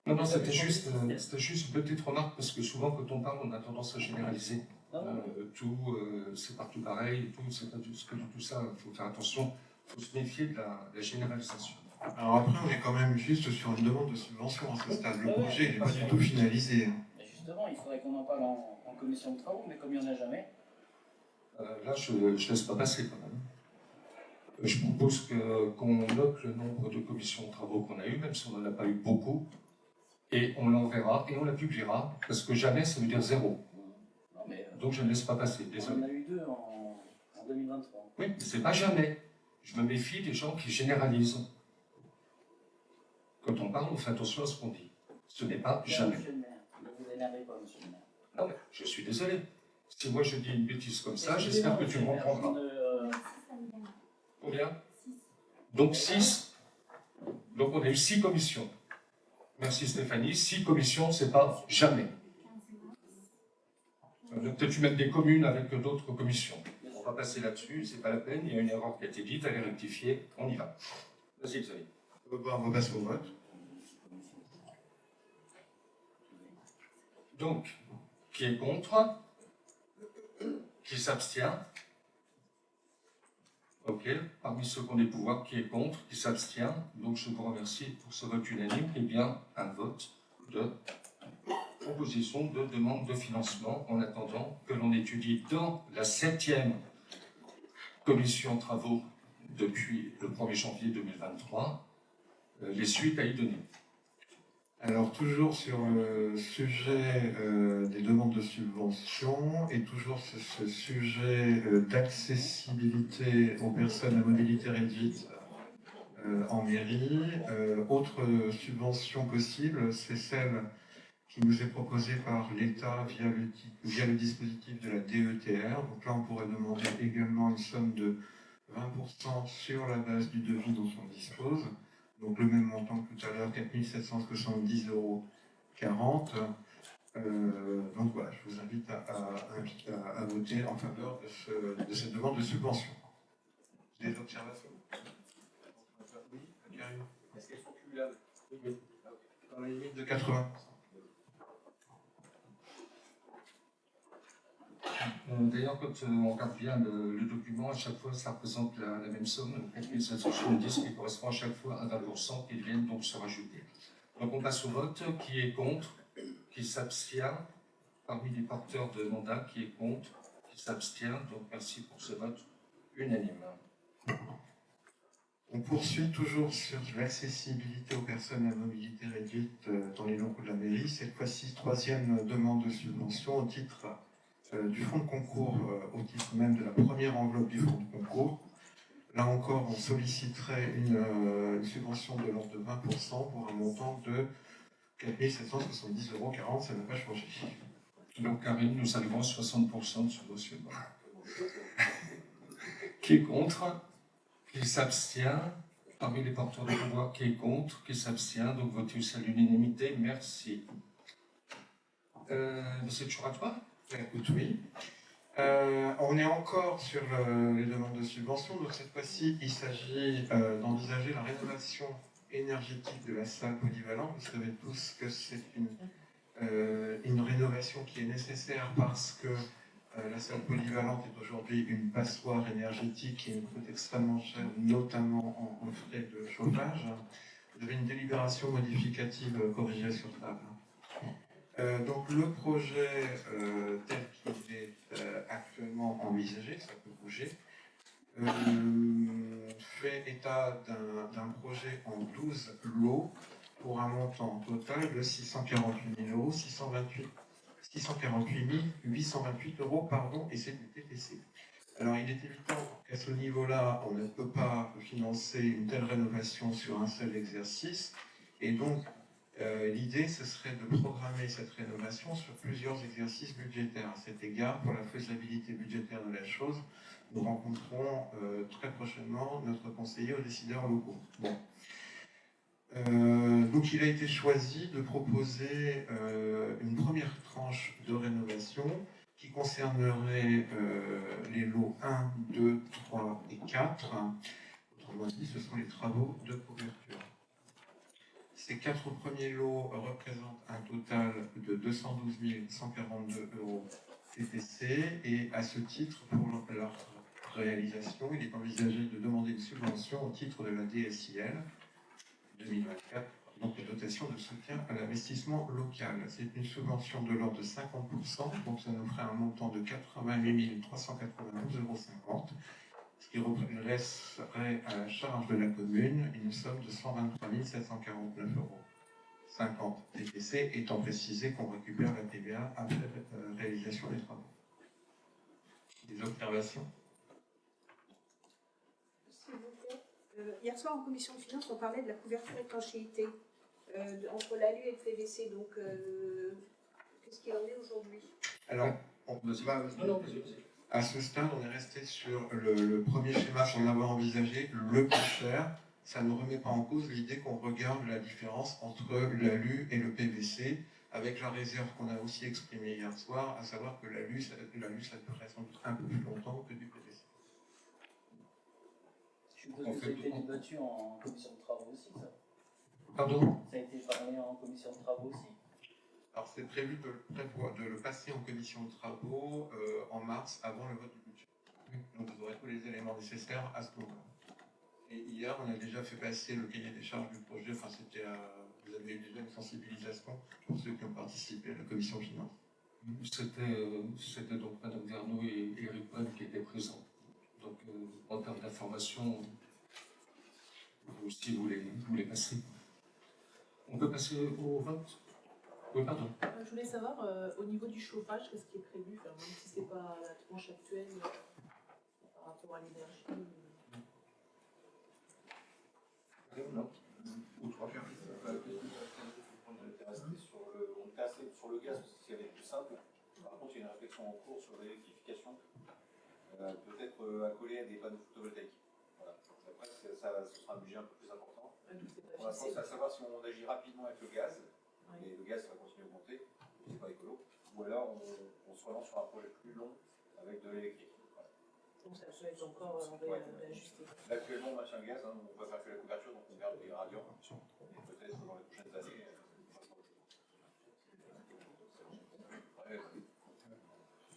non, c'était juste une petite remarque, parce que souvent, quand on parle, on a tendance à généraliser. Tout, c'est partout pareil, et tout, c'est pas tout ça. Il faut faire attention, il faut se méfier de la généralisation. Alors après, on est quand même juste sur une demande de subvention à ce stade. Le projet n'est pas du tout finalisé. Mais justement, il faudrait qu'on en parle en commission de travaux, mais comme il n'y en a jamais... là, je ne laisse pas passer quand même. Je propose qu'on note le nombre de commissions de travaux qu'on a eues, même si on n'en a pas eu beaucoup, et on l'enverra et on la publiera, parce que jamais ça veut dire 0. Non, mais, donc je ne laisse pas passer, désolé. On en a eu 2 en 2023. Oui, mais c'est pas jamais. Je me méfie des gens qui généralisent. Quand on parle, on fait attention à ce qu'on dit. Ce n'est pas jamais. Monsieur le maire, ne vous énervez pas, monsieur le maire. Non, mais je suis désolé. Si moi je dis une bêtise comme ça, j'espère que tu me comprendras. Combien? Donc 6. Donc on a eu 6 commissions. Merci Stéphanie. 6 commissions, c'est pas jamais. Peut-être tu mets des communes avec d'autres commissions. On va passer là-dessus, c'est pas la peine. Il y a une erreur qui a été dite, elle est rectifiée. On y va. Vas-y, Xavier. On va passer au vote. Donc, qui est contre? Qui s'abstient? Ok, parmi ceux qui ont des pouvoirs, qui est contre, qui s'abstient? Donc je vous remercie pour ce vote unanime. Et bien, un vote de proposition de demande de financement en attendant que l'on étudie dans la 7e commission travaux depuis le 1er janvier 2023 les suites à y donner. Alors, toujours sur le sujet des demandes de subventions et toujours ce sujet d'accessibilité aux personnes à mobilité réduite en mairie, autre subvention possible, c'est celle qui nous est proposée par l'État via le dispositif de la DETR. Donc là, on pourrait demander également une somme de 20% sur la base du devis dont on dispose. Donc le même montant que tout à l'heure, 4 770,40 €. Donc voilà, je vous invite à voter en faveur de cette demande de subvention. Des observations? Oui, Karim. Est-ce qu'elles sont cumulables? Oui. Dans la limite de 80%. D'ailleurs, quand on regarde bien le document, à chaque fois, ça représente la même somme, 4 770, qui correspond à chaque fois à 20% qui viennent donc se rajouter. Donc on passe au vote. Qui est contre? Qui s'abstient? Parmi les porteurs de mandat, qui est contre? Qui s'abstient? Donc merci pour ce vote unanime. On poursuit toujours sur l'accessibilité aux personnes à mobilité réduite dans les locaux de la mairie. Cette fois-ci, troisième demande de subvention au titre du fonds de concours, au titre même de la première enveloppe du fonds de concours. Là encore, on solliciterait une subvention de l'ordre de 20% pour un montant de 4 770,40 €. Ça n'a pas changé. Donc Karine, nous saluons 60% de subvention. Qui est contre? Qui s'abstient? Parmi les porteurs de pouvoir, qui est contre? Qui s'abstient? Donc voté aussi à l'unanimité. Merci. C'est toujours à toi? Écoute, oui. On est encore sur les demandes de subvention. Donc cette fois-ci, il s'agit d'envisager la rénovation énergétique de la salle polyvalente. Vous savez tous que c'est une rénovation qui est nécessaire parce que la salle polyvalente est aujourd'hui une passoire énergétique qui nous coûte extrêmement cher, notamment en frais de chauffage. Vous avez une délibération modificative corrigée sur table. Donc le projet tel qu'il est actuellement envisagé, ça peut bouger, fait état d'un projet en 12 lots pour un montant total de 648 000 €, 648 828 €, pardon, et c'est du TTC. Alors il est évident qu'à ce niveau-là, on ne peut pas financer une telle rénovation sur un seul exercice, et donc l'idée, ce serait de programmer cette rénovation sur plusieurs exercices budgétaires. À cet égard, pour la faisabilité budgétaire de la chose, nous rencontrerons très prochainement notre conseiller aux décideurs locaux. Bon. Donc il a été choisi de proposer une première tranche de rénovation qui concernerait les lots 1, 2, 3 et 4. Autrement dit, ce sont les travaux de couverture. Ces 4 premiers lots représentent un total de 212 142 € TTC, et à ce titre, pour leur réalisation, il est envisagé de demander une subvention au titre de la DSIL 2024, donc la dotation de soutien à l'investissement local. C'est une subvention de l'ordre de 50%, donc ça nous ferait un montant de 88 392,50 €. Ce qui laisserait à la charge de la commune une somme de 123 749,50 € TTC, étant précisé qu'on récupère la TVA après réalisation des travaux. Des observations? S'il vous plaît. Hier soir en commission de finances, on parlait de la couverture étanchéité entre l'ALU et le PVC. Donc, qu'est-ce qu'il en est aujourd'hui? Alors, à ce stade, on est resté sur le premier schéma qu'on avait envisagé, le plus cher. Ça ne remet pas en cause l'idée qu'on regarde la différence entre l'ALU et le PVC, avec la réserve qu'on a aussi exprimée hier soir, à savoir que l'ALU, ça durerait sans doute un peu plus longtemps que du PVC. Je suppose que ça a été débattu en commission de travaux aussi, ça. Pardon? Ça a été parlé en commission de travaux aussi. Alors c'est prévu de le passer en commission de travaux en mars, avant le vote du budget. Donc vous aurez tous les éléments nécessaires à ce moment-là. Et hier, on a déjà fait passer le cahier des charges du projet. Enfin, vous avez eu déjà une sensibilisation pour ceux qui ont participé à la commission de finances. C'était donc Madame Verneau et Eric Brel qui étaient présents. Donc en termes d'information, si vous les passez. On peut passer au vote? Oui, pardon. Je voulais savoir, au niveau du chauffage, qu'est-ce qui est prévu, enfin, même si ce n'est pas la tranche actuelle par rapport à l'énergie. Non. Ou toi? On était assez sur le gaz parce que c'est plus simple. Par contre, il y a une réflexion en cours sur l'électrification, peut-être accolée à des panneaux photovoltaïques. Voilà. Après, ce sera un budget un peu plus important. Pour l'instant, c'est à savoir si on agit rapidement avec le gaz, et le gaz va continuer à augmenter, c'est pas écolo, ou alors on se relance sur un projet plus long avec de l'électrique. Voilà. Donc ça peut être encore ajusté. Actuellement, on maintient le gaz, hein, on va faire que la couverture, donc on garde les radiants, et peut-être dans les prochaines années.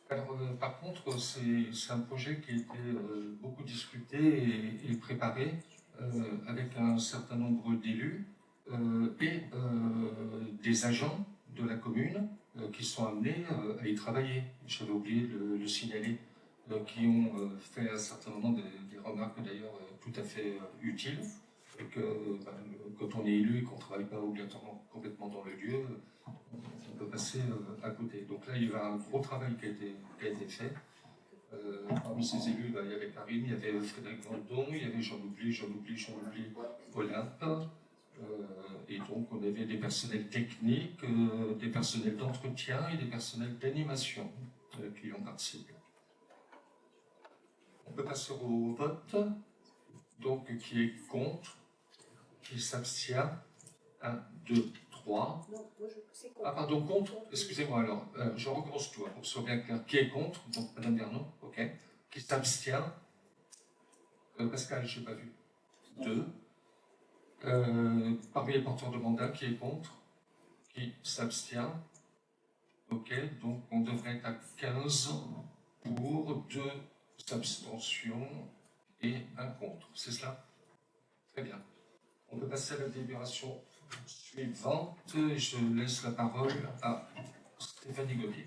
Alors, par contre, c'est un projet qui a été beaucoup discuté et préparé avec un certain nombre d'élus et des agents de la commune qui sont amenés à y travailler. J'avais oublié de le signaler, qui ont fait un certain nombre des remarques d'ailleurs tout à fait utiles. Et que quand on est élu et qu'on ne travaille pas obligatoirement complètement dans le lieu, on peut passer à côté. Donc là, il y a un gros travail qui a été fait. Parmi ces élus, il y avait Karine, il y avait Frédéric Vendon, il y avait Jean-Oubli, Olympe. Et donc, on avait des personnels techniques, des personnels d'entretien et des personnels d'animation qui y ont participé. On peut passer au vote. Donc, qui est contre, qui s'abstient. 1, 2, 3. Non, moi c'est contre. Ah, pardon, contre. Excusez-moi alors. Je recommence tout, pour que ce soit bien clair. Qui est contre? Donc, Madame Vernon, ok. Qui s'abstient? Pascal, je n'ai pas vu. 2. Parmi les porteurs de mandat, qui est contre? Qui s'abstient? Ok, donc on devrait être à 15 pour, 2 abstentions et 1 contre. C'est cela? Très bien. On peut passer à la délibération suivante. Je laisse la parole à Stéphanie Gauthier.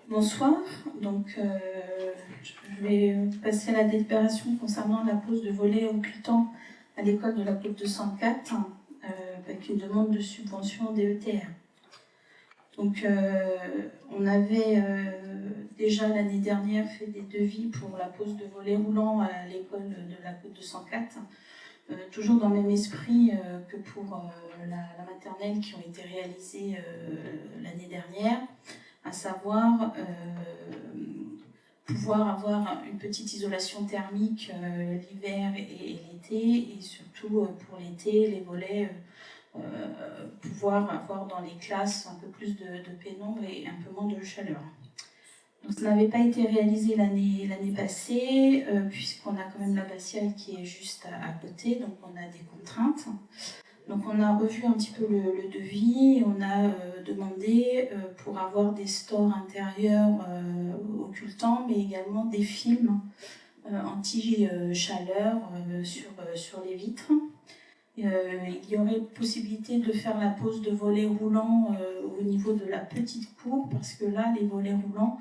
Bonsoir, donc je vais passer à la délibération concernant la pose de volets occultants à l'école de la Côte 204 avec une demande de subvention DETR. Donc on avait déjà l'année dernière fait des devis pour la pose de volets roulants à l'école de la Côte 204, toujours dans le même esprit que pour la maternelle qui ont été réalisées l'année dernière, à savoir pouvoir avoir une petite isolation thermique l'hiver et l'été, et surtout pour l'été, les volets, pouvoir avoir dans les classes un peu plus de pénombre et un peu moins de chaleur. Donc ça n'avait pas été réalisé l'année passée, puisqu'on a quand même l'abbatiale qui est juste à côté, donc on a des contraintes. Donc on a revu un petit peu le devis, on a demandé pour avoir des stores intérieurs occultants, mais également des films anti-chaleur sur les vitres. Il y aurait possibilité de faire la pose de volets roulants au niveau de la petite cour, parce que là, les volets roulants,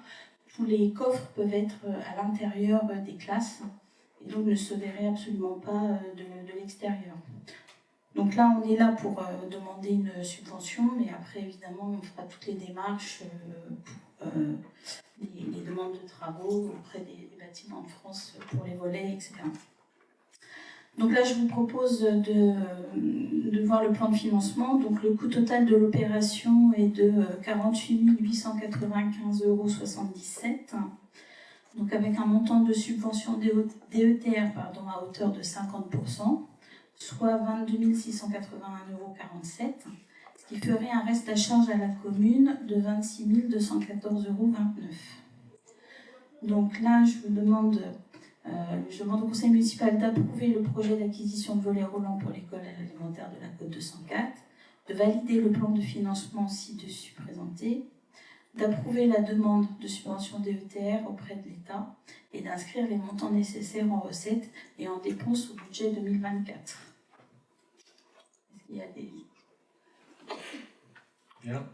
tous les coffres peuvent être à l'intérieur des classes, et donc ne se verraient absolument pas de l'extérieur. Donc là, on est là pour demander une subvention, mais après, évidemment, on fera toutes les démarches pour les demandes de travaux auprès des bâtiments de France pour les volets, etc. Donc là, je vous propose de voir le plan de financement. Donc le coût total de l'opération est de 48 895,77 €, donc avec un montant de subvention DETR à hauteur de 50%, soit 22 681,47 €, ce qui ferait un reste à charge à la commune de 26 214,29 €. Donc là, je demande au conseil municipal d'approuver le projet d'acquisition de volets roulants pour l'école élémentaire de la Côte 204, de valider le plan de financement ci-dessus présenté, d'approuver la demande de subvention DETR auprès de l'État et d'inscrire les montants nécessaires en recettes et en dépenses au budget 2024. Est-ce qu'il y a des... Bien.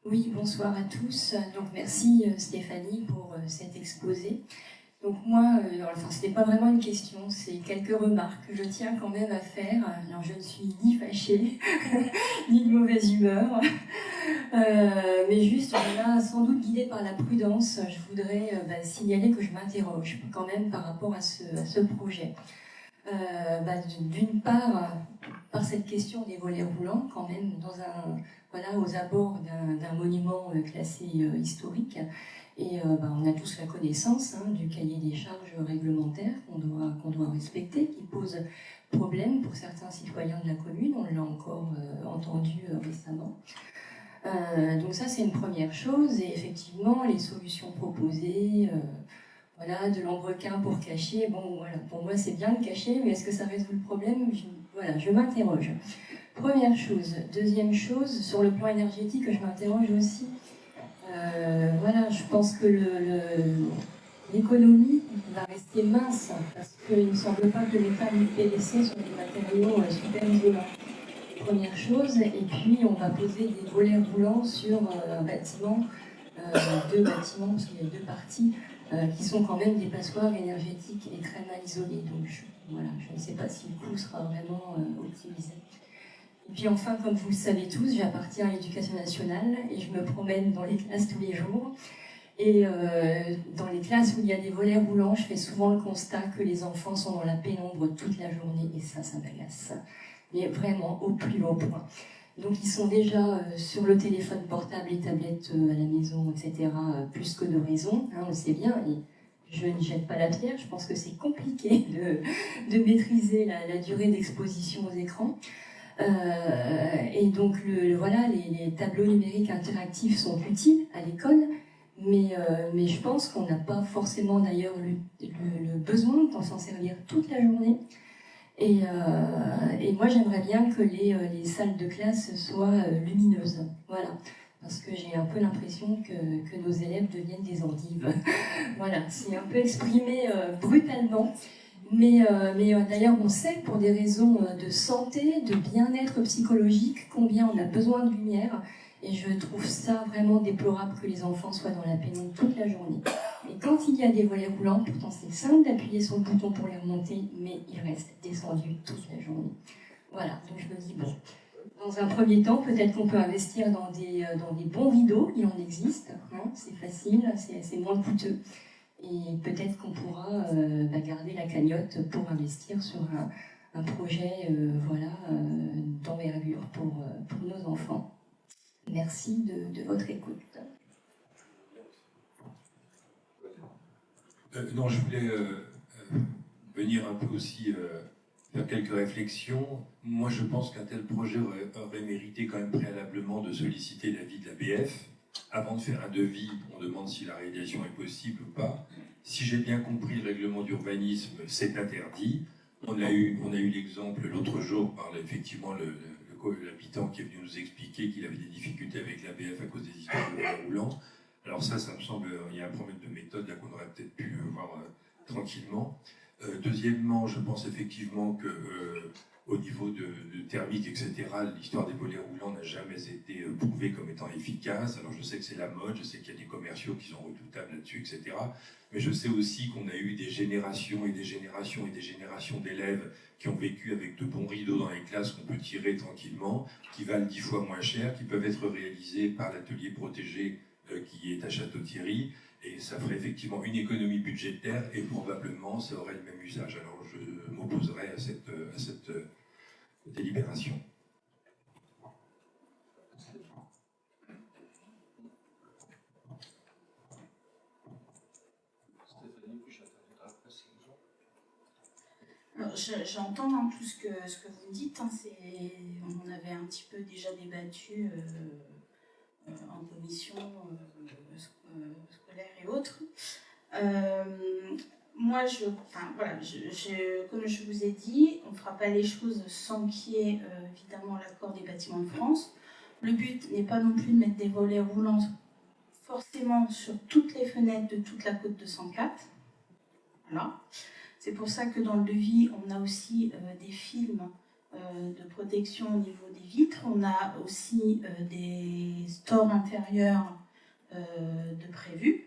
Oui, bonsoir à tous. Donc merci Stéphanie pour cet exposé. Donc moi, enfin ce n'est pas vraiment une question, c'est quelques remarques que je tiens quand même à faire. Alors je ne suis ni fâchée, ni de mauvaise humeur, mais juste, voilà, sans doute guidée par la prudence, je voudrais signaler que je m'interroge quand même par rapport à ce projet. D'une part, par cette question des volets roulants, quand même, aux abords d'un monument classé historique. Et on a tous la connaissance du cahier des charges réglementaires qu'on doit respecter, qui pose problème pour certains citoyens de la commune, on l'a encore entendu récemment. Donc ça, c'est une première chose, et effectivement, les solutions proposées, de lambrequin pour cacher, pour moi c'est bien de cacher, mais est-ce que ça résout le problème? Je m'interroge. Première chose. Deuxième chose, sur le plan énergétique, je m'interroge aussi. Je pense que l'économie va rester mince, parce qu'il ne me semble pas que l'État du PVC sont des matériaux super isolants. Première chose, et puis on va poser des volets roulants sur un bâtiment, deux bâtiments, parce qu'il y a deux parties, qui sont quand même des passoires énergétiques et très mal isolées. Donc je ne sais pas si le coût sera vraiment optimisé. Et puis enfin, comme vous le savez tous, j'appartiens à l'Éducation nationale et je me promène dans les classes tous les jours. Et dans les classes où il y a des volets roulants, je fais souvent le constat que les enfants sont dans la pénombre toute la journée, et ça m'agace. Mais vraiment au plus haut point. Donc ils sont déjà sur le téléphone portable et tablettes à la maison, etc., plus que de raison, on le sait bien, et je ne jette pas la pierre, je pense que c'est compliqué de maîtriser la durée d'exposition aux écrans. Et donc les tableaux numériques interactifs sont utiles à l'école, mais je pense qu'on n'a pas forcément d'ailleurs le besoin d'en s'en servir toute la journée. Et moi, j'aimerais bien que les salles de classe soient lumineuses. Voilà. Parce que j'ai un peu l'impression que nos élèves deviennent des endives. Voilà, c'est un peu exprimé brutalement. Mais d'ailleurs, on sait pour des raisons de santé, de bien-être psychologique, combien on a besoin de lumière. Et je trouve ça vraiment déplorable que les enfants soient dans la pénombre toute la journée. Et quand il y a des volets roulants, pourtant c'est simple d'appuyer sur le bouton pour les remonter, mais ils restent descendus toute la journée. Voilà, donc je me dis, dans un premier temps, peut-être qu'on peut investir dans des bons rideaux, il en existe, c'est facile, c'est moins coûteux. Et peut-être qu'on pourra garder la cagnotte pour investir sur un projet d'envergure pour nos enfants. Merci de votre écoute. Non, je voulais venir un peu aussi faire quelques réflexions. Moi, je pense qu'un tel projet aurait mérité quand même préalablement de solliciter l'avis de la BF. Avant de faire un devis, on demande si la réalisation est possible ou pas. Si j'ai bien compris le règlement d'urbanisme, c'est interdit. On a eu l'exemple l'autre jour par effectivement l'habitant qui est venu nous expliquer qu'il avait des difficultés avec la BF à cause des histoires de volets roulants. Alors ça me semble, il y a un problème de méthode là qu'on aurait peut-être pu voir tranquillement. Deuxièmement, je pense effectivement que au niveau de thermique, etc., l'histoire des volets roulants n'a jamais été prouvée comme étant efficace. Alors je sais que c'est la mode, je sais qu'il y a des commerciaux qui sont redoutables là-dessus, etc. Mais je sais aussi qu'on a eu des générations et des générations et des générations d'élèves qui ont vécu avec de bons rideaux dans les classes qu'on peut tirer tranquillement, qui valent 10 fois moins cher, qui peuvent être réalisés par l'atelier protégé qui est à Château-Thierry, et ça ferait effectivement une économie budgétaire et probablement ça aurait le même usage. Alors je m'opposerai à cette délibération. J'entends tout ce que vous dites. On avait un petit peu déjà débattu en commission scolaire et autres. Moi, comme je vous ai dit, on ne fera pas les choses sans qu'il y ait évidemment l'accord des Bâtiments de France. Le but n'est pas non plus de mettre des volets roulants forcément sur toutes les fenêtres de toute la côte 204. Voilà. C'est pour ça que dans le devis, on a aussi des films de protection au niveau des vitres. On a aussi des stores intérieurs de prévus.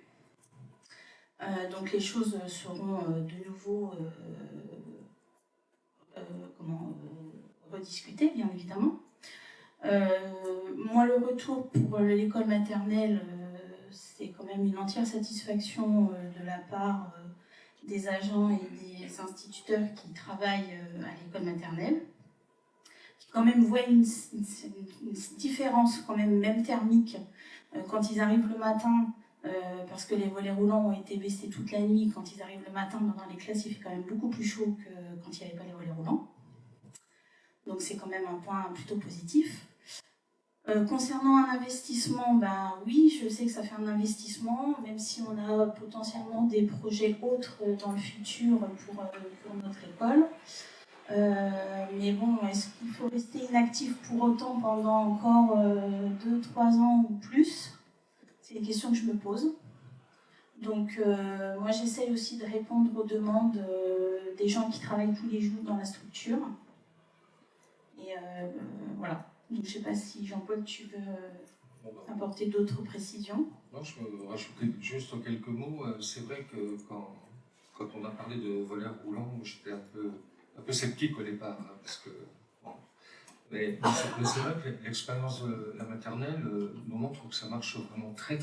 Donc les choses seront de nouveau rediscutées, bien évidemment. Moi, le retour pour l'école maternelle, c'est quand même une entière satisfaction de la part des agents et des instituteurs qui travaillent à l'école maternelle, qui quand même voient une différence quand même thermique quand ils arrivent le matin, parce que les volets roulants ont été baissés toute la nuit. Quand ils arrivent le matin dans les classes, il fait quand même beaucoup plus chaud que quand il n'y avait pas les volets roulants. Donc c'est quand même un point plutôt positif. Concernant un investissement, ben oui, je sais que ça fait un investissement, même si on a potentiellement des projets autres dans le futur pour notre école. Mais bon, est-ce qu'il faut rester inactif pour autant pendant encore 2-3 ans ou plus? C'est une question que je me pose. Donc moi j'essaye aussi de répondre aux demandes des gens qui travaillent tous les jours dans la structure. Et voilà. Donc, je ne sais pas si Jean-Paul, tu veux apporter d'autres précisions. Non, je peux rajouter juste quelques mots. C'est vrai que quand on a parlé de volets roulants, j'étais un peu sceptique au départ. Hein, parce que, bon. Mais c'est vrai que l'expérience de la maternelle nous montre que ça marche vraiment très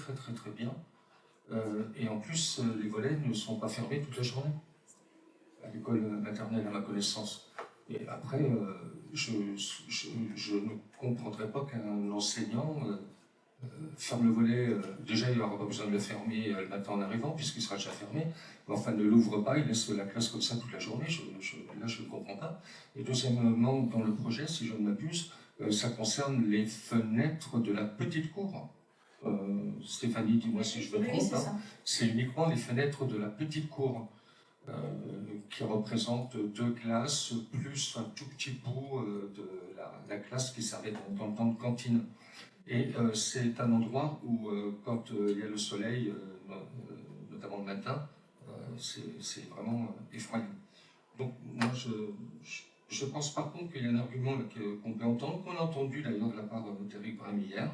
bien. Et en plus, les volets ne sont pas fermés toute la journée à l'école maternelle, à ma connaissance. Et après, je ne comprendrais pas qu'un enseignant ferme le volet. Déjà, il n'aura pas besoin de le fermer le matin en arrivant, puisqu'il sera déjà fermé. Mais enfin, ne l'ouvre pas, il laisse la classe comme ça toute la journée. Là, je ne comprends pas. Et deuxièmement, dans le projet, si je ne m'abuse, ça concerne les fenêtres de la petite cour. Stéphanie, dis-moi si je me trompe. Hein. C'est uniquement les fenêtres de la petite cour. Qui représente 2 classes plus un tout petit bout de la classe qui servait dans le temps de cantine. Et c'est un endroit où, quand il y a le soleil, notamment le matin, c'est vraiment effrayant. Donc moi, je pense par contre qu'il y a un argument qu'on peut entendre, qu'on a entendu d'ailleurs de la part d'Éric Brahim hier,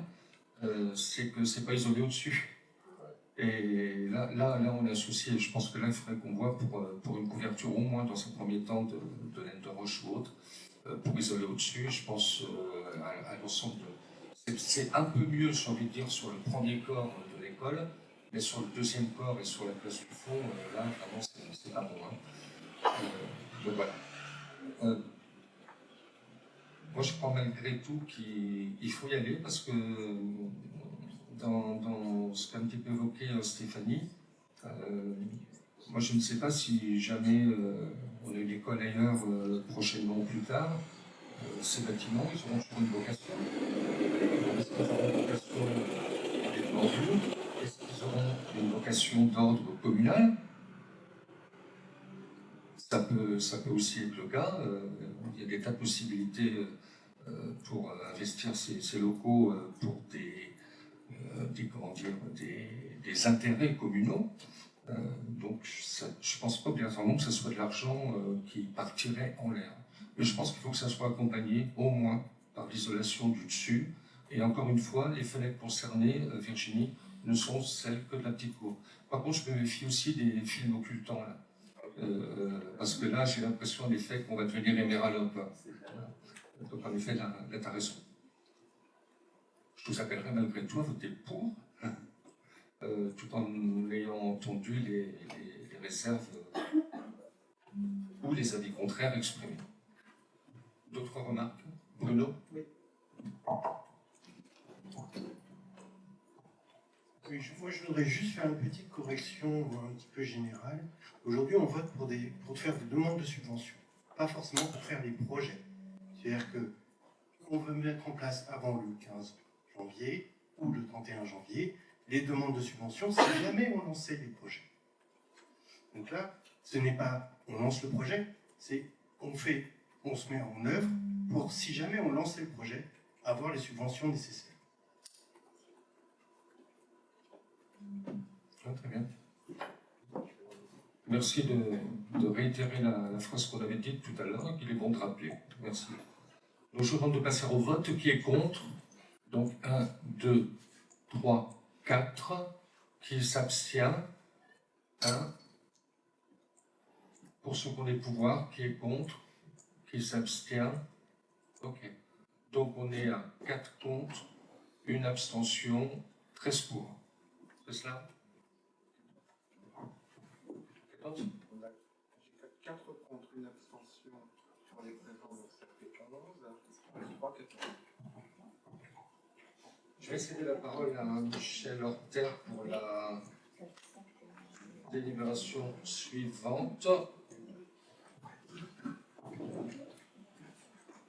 c'est que c'est pas isolé au-dessus. Et là, on a un souci, et je pense que là, il faudrait qu'on voit pour une couverture, au moins dans un premier temps, de laine de roche ou autre, pour isoler au-dessus. Je pense à l'ensemble de. C'est un peu mieux, j'ai envie de dire, sur le premier corps de l'école, mais sur le deuxième corps et sur la place du fond, là, vraiment, c'est pas bon. Hein. Donc voilà. Moi, je crois malgré tout qu'il faut y aller, parce que. Dans ce qu'a un petit peu évoqué Stéphanie, moi je ne sais pas si jamais on a une école ailleurs prochainement ou plus tard, ces bâtiments, ils auront toujours une vocation. Est-ce qu'ils auront une vocation d'ordre public? Est-ce qu'ils auront une vocation d'ordre communal? Ça peut aussi être le cas. Il y a des tas de possibilités pour investir ces locaux pour des intérêts communaux. Donc je ne pense pas obligatoirement que ce soit de l'argent qui partirait en l'air. Mais je pense qu'il faut que ça soit accompagné au moins par l'isolation du dessus. Et encore une fois, les fenêtres concernées, Virginie, ne sont celles que de la petite cour. Par contre, je me méfie aussi des films occultants, là. Parce que là, j'ai l'impression en effet qu'on va devenir éméralope. Donc en effet, là tu as raison. Je vous appellerai malgré tout à voter pour, tout en ayant entendu les réserves ou les avis contraires exprimés. D'autres remarques? Bruno? Oui. Oui, moi je voudrais juste faire une petite correction un petit peu générale. Aujourd'hui, on vote pour faire des demandes de subventions, pas forcément pour faire des projets. C'est-à-dire qu'on veut mettre en place avant le 15 janvier ou le 31 janvier les demandes de subventions si jamais on lançait les projets. Donc là, ce n'est pas on lance le projet, c'est on se met en œuvre pour, si jamais on lançait le projet, avoir les subventions nécessaires. Très bien. Merci de réitérer la phrase qu'on avait dite tout à l'heure, qu'il est bon de rappeler. Merci. Donc, je vous demande de passer au vote. Qui est contre? Donc, 1, 2, 3, 4. Qui s'abstient? 1. Pour ceux qui ont les pouvoirs, qui est contre? Qui s'abstient? Ok. Donc, on est à 4 contre, 1 abstention, 13 pour. C'est cela? 14? J'ai 4 contre, une abstention pour les présents, donc ça fait 11. 3, 14. Je vais céder la parole à Michel Horter pour la délibération suivante.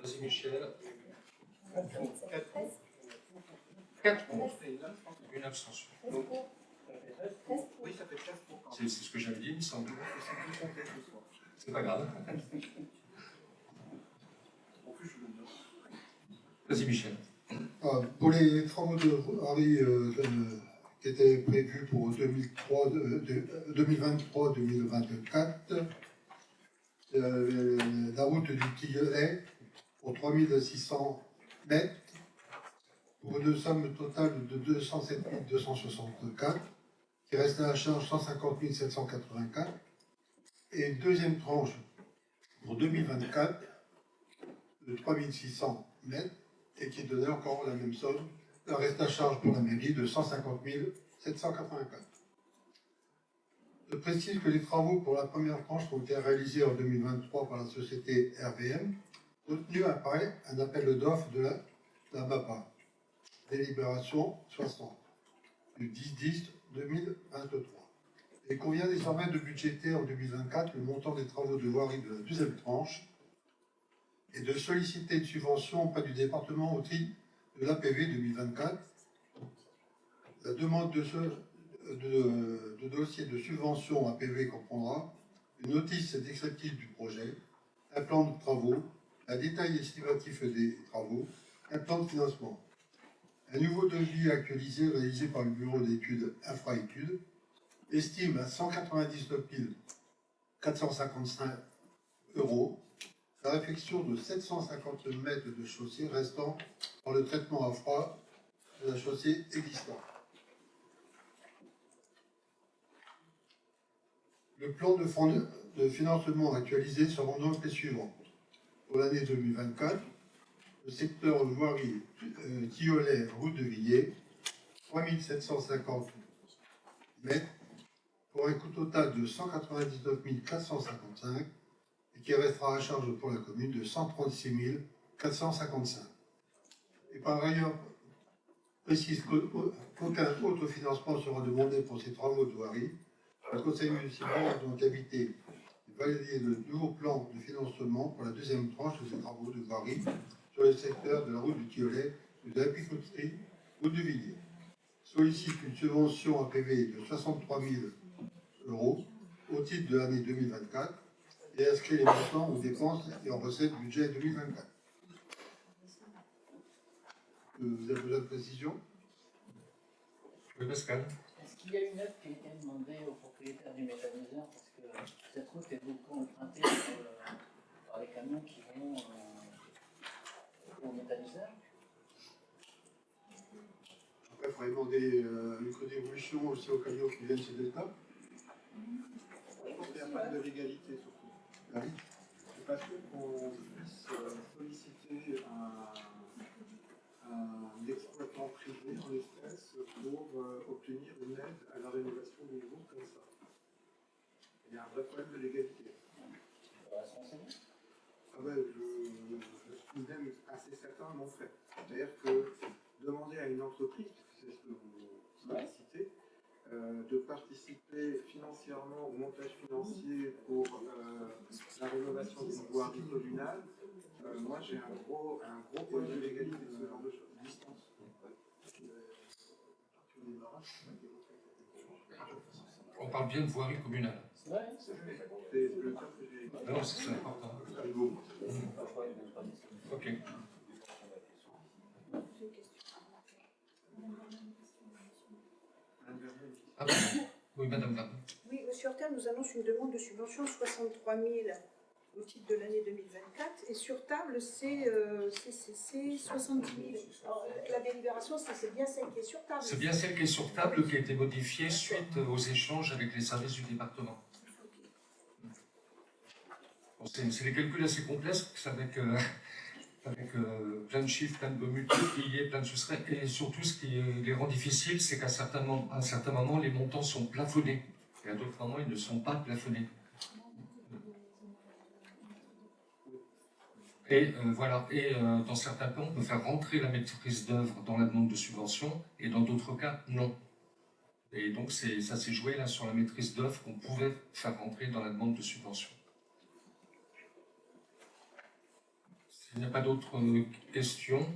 Vas-y Michel. 4 contre, une abstention. Oui, ça fait 13 pour. C'est ce que j'avais dit, il me semble. C'est pas grave. Vas-y Michel. Pour les travaux de voirie qui étaient prévus pour 2023-2024, la route du Tillelet pour 3600 mètres, pour une somme totale de 207 264, qui reste à la charge 150 784, et une deuxième tranche pour 2024 de 3600 mètres, et qui donnait encore la même somme, un reste à charge pour la mairie de 150 784. Je précise que les travaux pour la première tranche ont été réalisés en 2023 par la société RVM, retenu après un appel d'offres de la MAPA, délibération 60, du 10-10-2023. Il convient désormais de budgéter en 2024 le montant des travaux de voirie de la deuxième tranche et de solliciter une subvention auprès du département au titre de l'APV 2024. La demande de dossier de subvention APV comprendra une notice descriptive du projet, un plan de travaux, un détail estimatif des travaux, un plan de financement. Un nouveau devis actualisé réalisé par le bureau d'études Infraétudes estime à 199 455 € la réfection de 750 mètres de chaussée restant dans le traitement à froid de la chaussée existante. Le plan de financement actualisé sera donc les suivants. Pour l'année 2024, le secteur voirie Tillelet, route de Villiers, 3750 mètres, pour un coût total de 199 455 et qui restera à charge pour la commune de 136 455. Et par ailleurs, précise qu'aucun autre financement sera demandé pour ces travaux de voirie. Le conseil municipal a donc invité de valider le nouveau plan de financement pour la deuxième tranche de ces travaux de voirie sur le secteur de la route du Tillelet et de la Picoterie, route de Villiers. Sollicite une subvention APV de 63 000 € au titre de l'année 2024 et inscrit les montants aux dépenses et en recettes budget 2024. Vous avez besoin de précision? Oui, Pascal. Est-ce qu'il y a une aide qui a été demandée aux propriétaires du méthaniseur? Parce que cette route est beaucoup empruntée par les camions qui vont au méthaniseur. Après, il faudrait demander une contribution aussi aux camions qui viennent chez l'État. Je pense qu'il n'y a pas de légalité surtout. Oui. C'est pas sûr qu'on puisse solliciter un exploitant privé en espèces pour obtenir une aide à la rénovation d'une route comme ça. Il y a un vrai problème de légalité. Ah ouais, je suis même assez certain de mon fait. C'est-à-dire que demander à une entreprise, c'est ce que vous sollicitez, de participer financièrement au montage financier pour la rénovation d'une voirie communale, moi j'ai un gros problème de légalité de ce genre de choses. Distance. On parle bien de voirie communale. C'est le terme que j'ai écrit. Non, c'est important. Ok. Ah, oui, madame. Oui, monsieur Hortel nous annonce une demande de subvention de 63 000 au titre de l'année 2024. Et sur table, c'est 70 000. Alors, la délibération, c'est bien celle qui est sur table. C'est bien celle qui est sur table qui a été modifiée suite aux échanges avec les services du département. Bon, c'est des calculs assez complexes avec plein de chiffres, plein de multipliés, plein de soustraits. Et surtout, ce qui les rend difficiles, c'est qu'à un certain moment, les montants sont plafonnés. Et à d'autres moments, ils ne sont pas plafonnés. Et voilà. Et dans certains cas, on peut faire rentrer la maîtrise d'œuvre dans la demande de subvention, et dans d'autres cas, non. Et donc, ça s'est joué là sur la maîtrise d'œuvre qu'on pouvait faire rentrer dans la demande de subvention. S'il n'y a pas d'autres questions,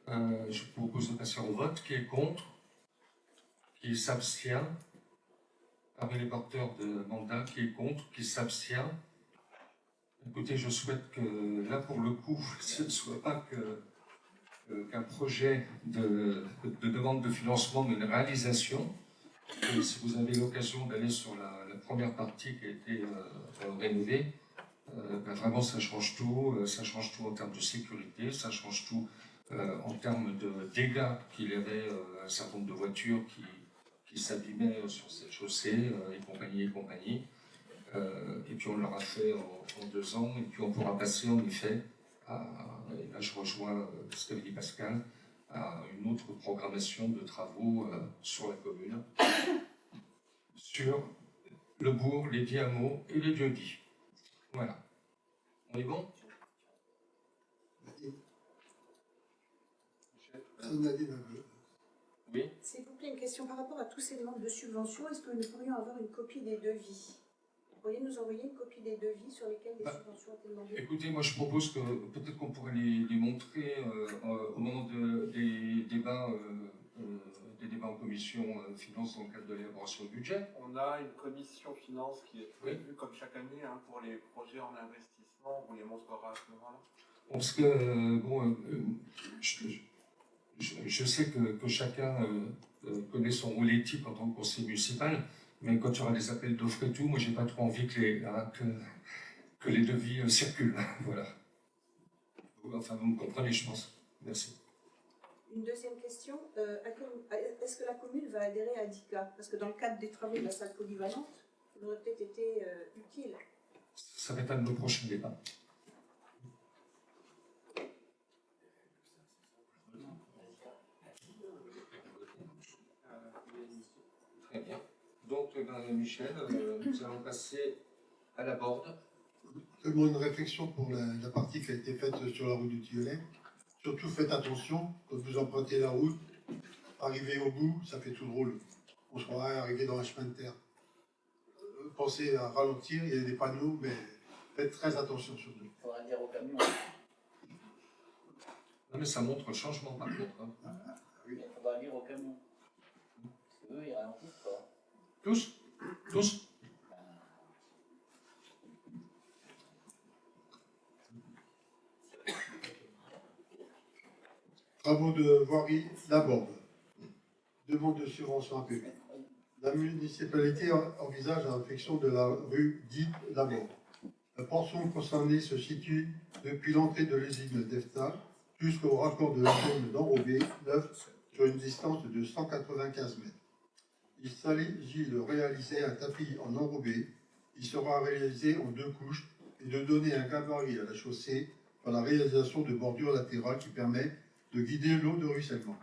je vous propose de passer au vote. Qui est contre? Qui s'abstient? Parmi les porteurs de mandat, qui est contre? Qui s'abstient? Écoutez, je souhaite que, là, pour le coup, ce ne soit pas qu'un projet de demande de financement, mais une réalisation. Et si vous avez l'occasion d'aller sur la première partie qui a été rénovée, vraiment, ça change tout en termes de sécurité, ça change tout en termes de dégâts qu'il y avait un certain nombre de voitures qui s'abîmaient sur cette chaussée, et compagnie, et compagnie. Et puis on l'aura fait en 2 ans, et puis on pourra passer en effet et là je rejoins ce qu'avait dit Pascal, à une autre programmation de travaux sur la commune, sur le bourg, les 10 hameaux et les lieux-dits. Voilà. On est bon? Oui. S'il vous plaît, une question par rapport à tous ces demandes de subventions. Est-ce que nous pourrions avoir une copie des devis? Vous pourriez nous envoyer une copie des devis sur lesquels les subventions ont été demandées? Écoutez, moi je propose que peut-être qu'on pourrait les montrer au moment des débats en commission finance dans le cadre de l'élaboration du budget. On a une commission finance qui est prévue comme chaque année pour les projets en investissement. On les montrera à ce moment-là. Parce que, je sais que chacun connaît son rôle éthique en tant que conseiller municipal, mais quand il y aura des appels d'offres et tout, moi j'ai pas trop envie que les devis circulent. Voilà. Enfin, vous me comprenez, je pense. Merci. Une deuxième question, est-ce que la commune va adhérer à DICA? Parce que dans le cadre des travaux de la salle polyvalente, ça aurait peut-être été utile. Ça va être un de nos prochains débats. Très bien. Donc, Michel, nous allons passer à la Borde. Seulement une réflexion pour la partie qui a été faite sur la route du Tilleul. Surtout faites attention, quand vous empruntez la route, arrivez au bout, ça fait tout drôle. On se croirait arrivé dans un chemin de terre. Pensez à ralentir, il y a des panneaux, mais faites très attention surtout. Il faudra dire au camion. Non mais ça montre le changement par contre. Hein. Oui. Il faudra dire au camion. Parce qu'eux, ils ralentissent pas. Tous? Tous? Travaux de voirie, la Borde. Demande de subvention APV. La municipalité envisage la réfection de la rue dite la Borde. La portion concernée se situe depuis l'entrée de l'usine d'EFTA jusqu'au raccord de la zone d'enrobé 9 sur une distance de 195 mètres. Il s'agit de réaliser un tapis en enrobé. Il sera réalisé en 2 couches et de donner un gabarit à la chaussée par la réalisation de bordures latérales qui permettent de guider l'eau de ruissellement.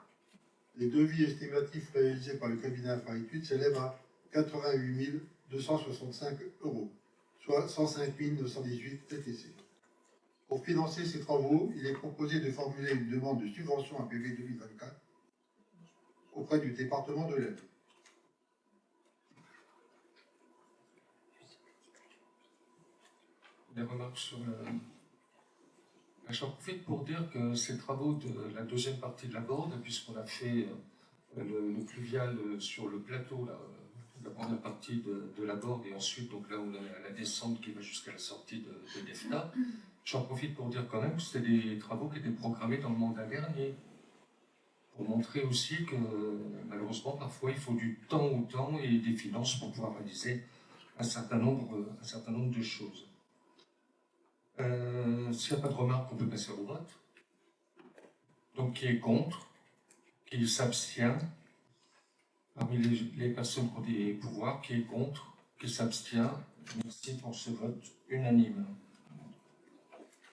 Les devis estimatifs réalisés par le cabinet Infraétudes s'élèvent à 88 265 €, soit 105 918 TTC. Pour financer ces travaux, il est proposé de formuler une demande de subvention APV 2024 auprès du département de l'Aisne. Des remarques sur le... J'en profite pour dire que ces travaux de la deuxième partie de la Borde, puisqu'on a fait le pluvial sur le plateau, la première partie de la Borde, et ensuite donc là on a la descente qui va jusqu'à la sortie de l'EFTA, j'en profite pour dire quand même que c'était des travaux qui étaient programmés dans le mandat dernier, pour montrer aussi que malheureusement parfois il faut du temps au temps et des finances pour pouvoir réaliser un certain nombre de choses. S'il n'y a pas de remarques, on peut passer au vote. Donc, qui est contre? Qui s'abstient? Parmi les personnes qui ont des pouvoirs, qui est contre? Qui s'abstient? Merci pour ce vote unanime.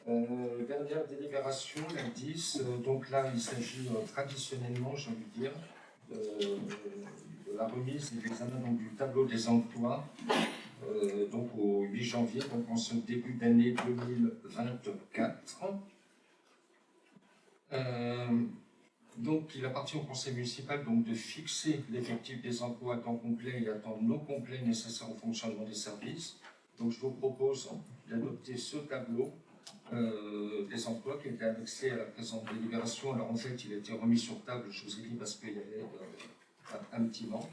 Dernière délibération, la 10. Donc là, il s'agit traditionnellement, j'ai envie de dire, de la remise et l'examen du tableau des emplois donc au 8 janvier, donc en ce début d'année 2024. Donc il appartient au conseil municipal donc, de fixer l'effectif des emplois à temps complet et à temps non complet nécessaires au fonctionnement des services. Donc je vous propose d'adopter ce tableau des emplois qui était annexé à la présente délibération. Alors en fait, il a été remis sur table, je vous ai dit, parce qu'il y avait un petit manque.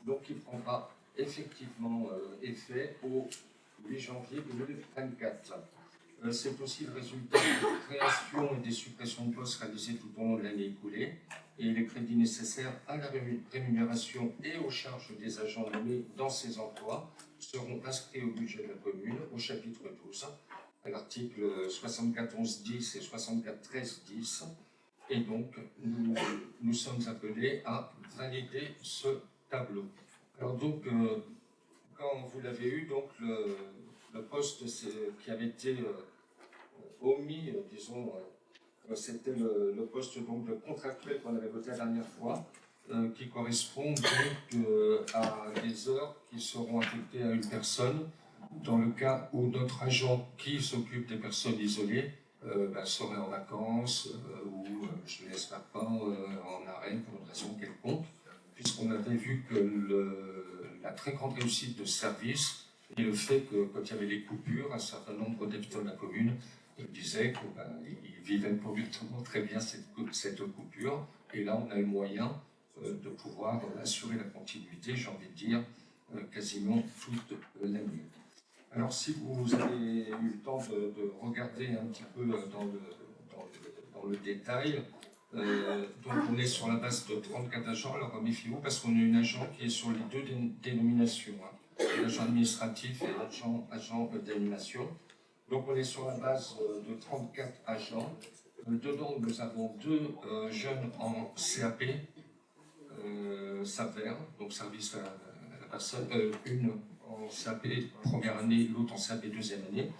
Donc il prendra effectivement effet au 8 janvier 2024. C'est aussi le résultat de création et des suppressions de postes réalisées tout au long de l'année écoulée et les crédits nécessaires à la rémunération et aux charges des agents nommés dans ces emplois seront inscrits au budget de la commune au chapitre 12, à l'article 74.10 et 74.13.10. Et donc, nous sommes appelés à valider ce tableau. Alors donc, quand vous l'avez eu, donc le poste qui avait été omis, disons, c'était le poste donc, de contractuel qu'on avait voté la dernière fois, qui correspond donc à des heures qui seront affectées à une personne dans le cas où notre agent qui s'occupe des personnes isolées serait en vacances ou, je ne l'espère pas, en arrêt pour une raison quelconque, puisqu'on avait vu que la très grande réussite de ce service et le fait que quand il y avait des coupures, un certain nombre d'habitants de la commune disaient qu'ils vivaient probablement très bien cette coupure. Et là, on a le moyen de pouvoir assurer la continuité, j'ai envie de dire, quasiment toute l'année. Alors, si vous avez eu le temps de regarder un petit peu dans le détail, donc on est sur la base de 34 agents. Alors, méfiez-vous parce qu'on a une agent qui est sur les deux dénominations, l'agent administratif et l'agent d'animation. Donc, on est sur la base de 34 agents. Dedans, nous avons 2 jeunes en CAP, SAPER, donc service à la personne, une en CAP première année, l'autre en CAP deuxième année.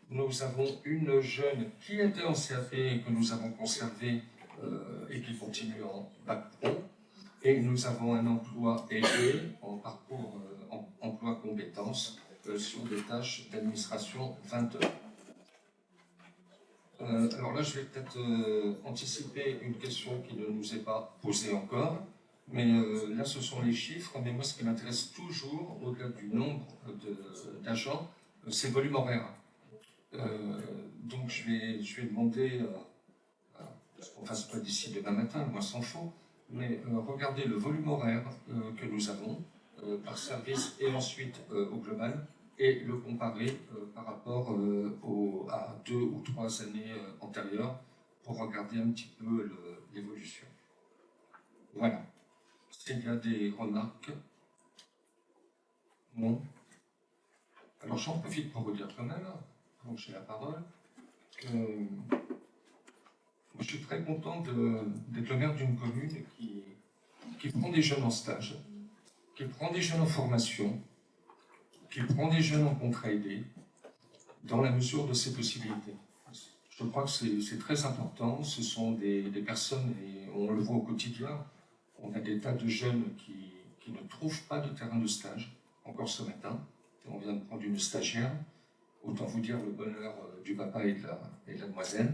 Nous avons une jeune qui était en CAP et que nous avons conservée et qui continue en bac pro. Et nous avons un emploi aidé en parcours emploi compétences sur des tâches d'administration 20 heures. Alors là, je vais peut-être anticiper une question qui ne nous est pas posée encore. Mais là, ce sont les chiffres. Mais moi, ce qui m'intéresse toujours, au-delà du nombre d'agents, c'est le volume horaire. Donc, je vais demander, qu'on ne fasse pas d'ici demain matin, moi s'en faut, mais regardez le volume horaire que nous avons par service et ensuite au global, et le comparer par rapport à 2 ou 3 années antérieures pour regarder un petit peu l'évolution. Voilà. S'il y a des remarques? Non. Alors j'en profite pour vous dire quand même, donc j'ai la parole, que je suis très content d'être le maire d'une commune qui prend des jeunes en stage, qui prend des jeunes en formation, qui prend des jeunes en contrat aidé, dans la mesure de ses possibilités. Je crois que c'est très important, ce sont des personnes, et on le voit au quotidien, on a des tas de jeunes qui ne trouvent pas de terrain de stage, encore ce matin, on vient de prendre une stagiaire, autant vous dire le bonheur du papa et de la demoiselle,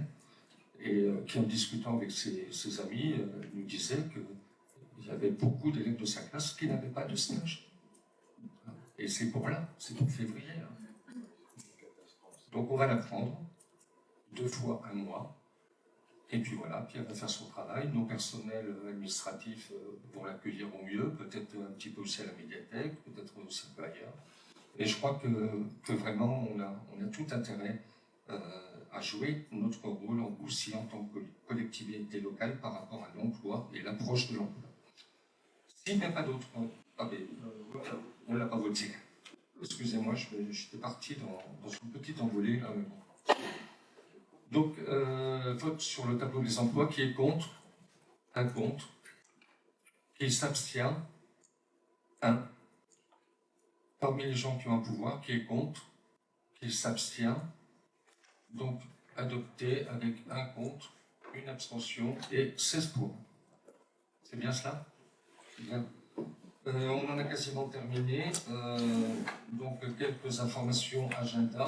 et qui en discutant avec ses amis, nous disait qu'il y avait beaucoup d'élèves de sa classe qui n'avaient pas de stage. Et c'est pour là, c'est pour février. Donc on va la prendre 2 fois un mois, et puis voilà, puis elle va faire son travail. Nos personnels administratifs vont l'accueillir au mieux, peut-être un petit peu aussi à la médiathèque, peut-être aussi un peu ailleurs. Et je crois que vraiment on a tout intérêt à jouer notre rôle aussi en tant que collectivité locale par rapport à l'emploi et l'approche de l'emploi. S'il n'y a pas d'autres... Ah ben, on ne l'a pas voté. Excusez-moi, j'étais parti dans une petite envolée là, mais bon. Donc, vote sur le tableau des emplois. Qui est contre? Un contre. Qui s'abstient? Un. Parmi les gens qui ont un pouvoir, qui est contre? Qui s'abstient? Donc, adopté avec un contre, une abstention et 16 pour. C'est bien cela? Bien. On en a quasiment terminé. Donc, quelques informations agenda.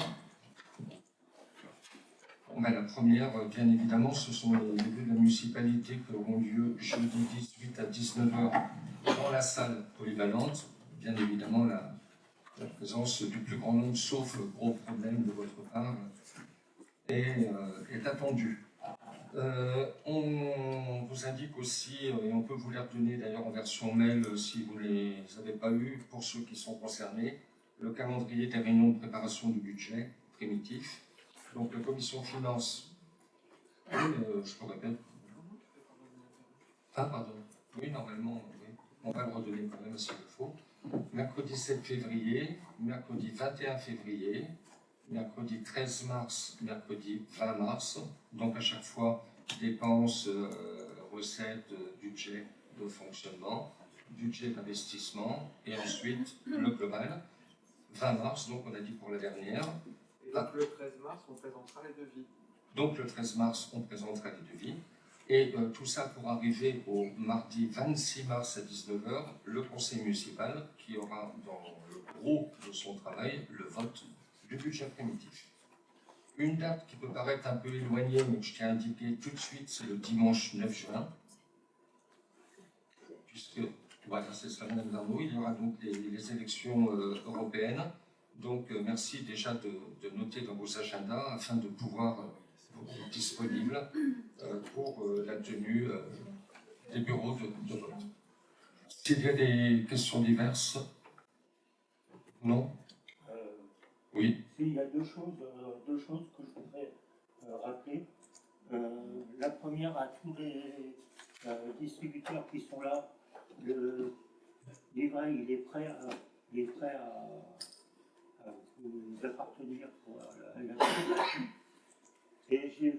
La première, bien évidemment, ce sont les vœux de la municipalité qui auront lieu jeudi 18 à 19h dans la salle polyvalente. Bien évidemment, la présence du plus grand nombre, sauf gros problème de votre part, est attendue. On vous indique aussi, et on peut vous les redonner d'ailleurs en version mail si vous ne les avez pas eues, pour ceux qui sont concernés, le calendrier des réunions de préparation du budget primitif. Donc la commission finances, oui, je vous répète. Ah, pardon. Oui, normalement, oui. On va le redonner quand même s'il le faut. Mercredi 7 février, mercredi 21 février, mercredi 13 mars, mercredi 20 mars. Donc à chaque fois, dépenses, recettes, budget de fonctionnement, budget d'investissement, et ensuite le global. 20 mars, donc on a dit pour la dernière. Et donc le 13 mars, on présentera les devis. Donc le 13 mars, on présentera les devis. Et tout ça pour arriver au mardi 26 mars à 19h, le conseil municipal qui aura dans le gros de son travail le vote du budget primitif. Une date qui peut paraître un peu éloignée, mais que je tiens à indiquer tout de suite, c'est le dimanche 9 juin. Puisque, voilà, c'est ça, Madame Darnaud, il y aura donc les élections européennes. Donc, merci déjà de noter dans vos agendas afin de pouvoir être disponible pour la tenue des bureaux de vote. S'il y a des questions diverses? Non? Oui. Il y a deux choses que je voudrais rappeler. La première, à tous les distributeurs qui sont là, le livret il est prêt à vous appartenir pour la suite. Et j'ai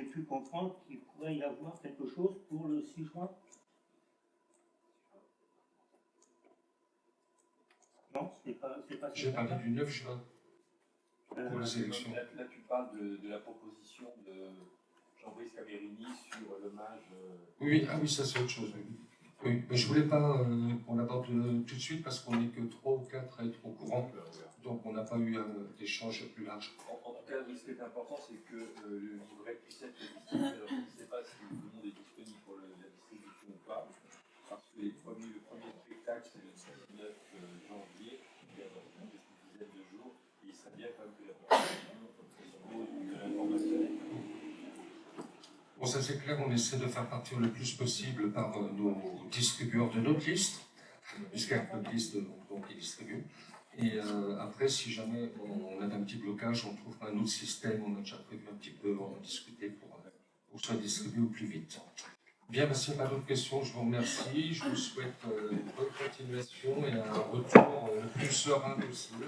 pu comprendre qu'il pourrait y avoir quelque chose pour le 6 juin. Non, c'est pas. J'ai parlé du 9 juin pour les élections. Là, tu parles de la proposition de Jean-Brice Camerini sur l'hommage. Oui, ah oui, ça c'est autre chose. Oui, mais je voulais pas qu'on l'aborde tout de suite parce qu'on n'est que 3 ou 4 à être au courant. Donc on n'a pas eu d'échange plus large. En tout cas, ce qui est important, c'est que le livret puisse être distribué. Alors, je ne sais pas si le monde est disponible pour la distribution ou pas, parce que le premier spectacle, c'est le 19 janvier, il y a une dizaine de jours, et il serait bien quand même que la population de l'information. Bon, ça c'est clair, on essaie de faire partir le plus possible par nos distributeurs de notre liste, puisqu'il y a notre liste donc, qui distribue. Et après, si jamais on a un petit blocage, on trouve un autre système, on a déjà prévu un petit peu, on a discuté pour que ça soit distribué au plus vite. Bien, merci, pas d'autres questions, je vous remercie, je vous souhaite une bonne continuation et un retour le plus serein possible.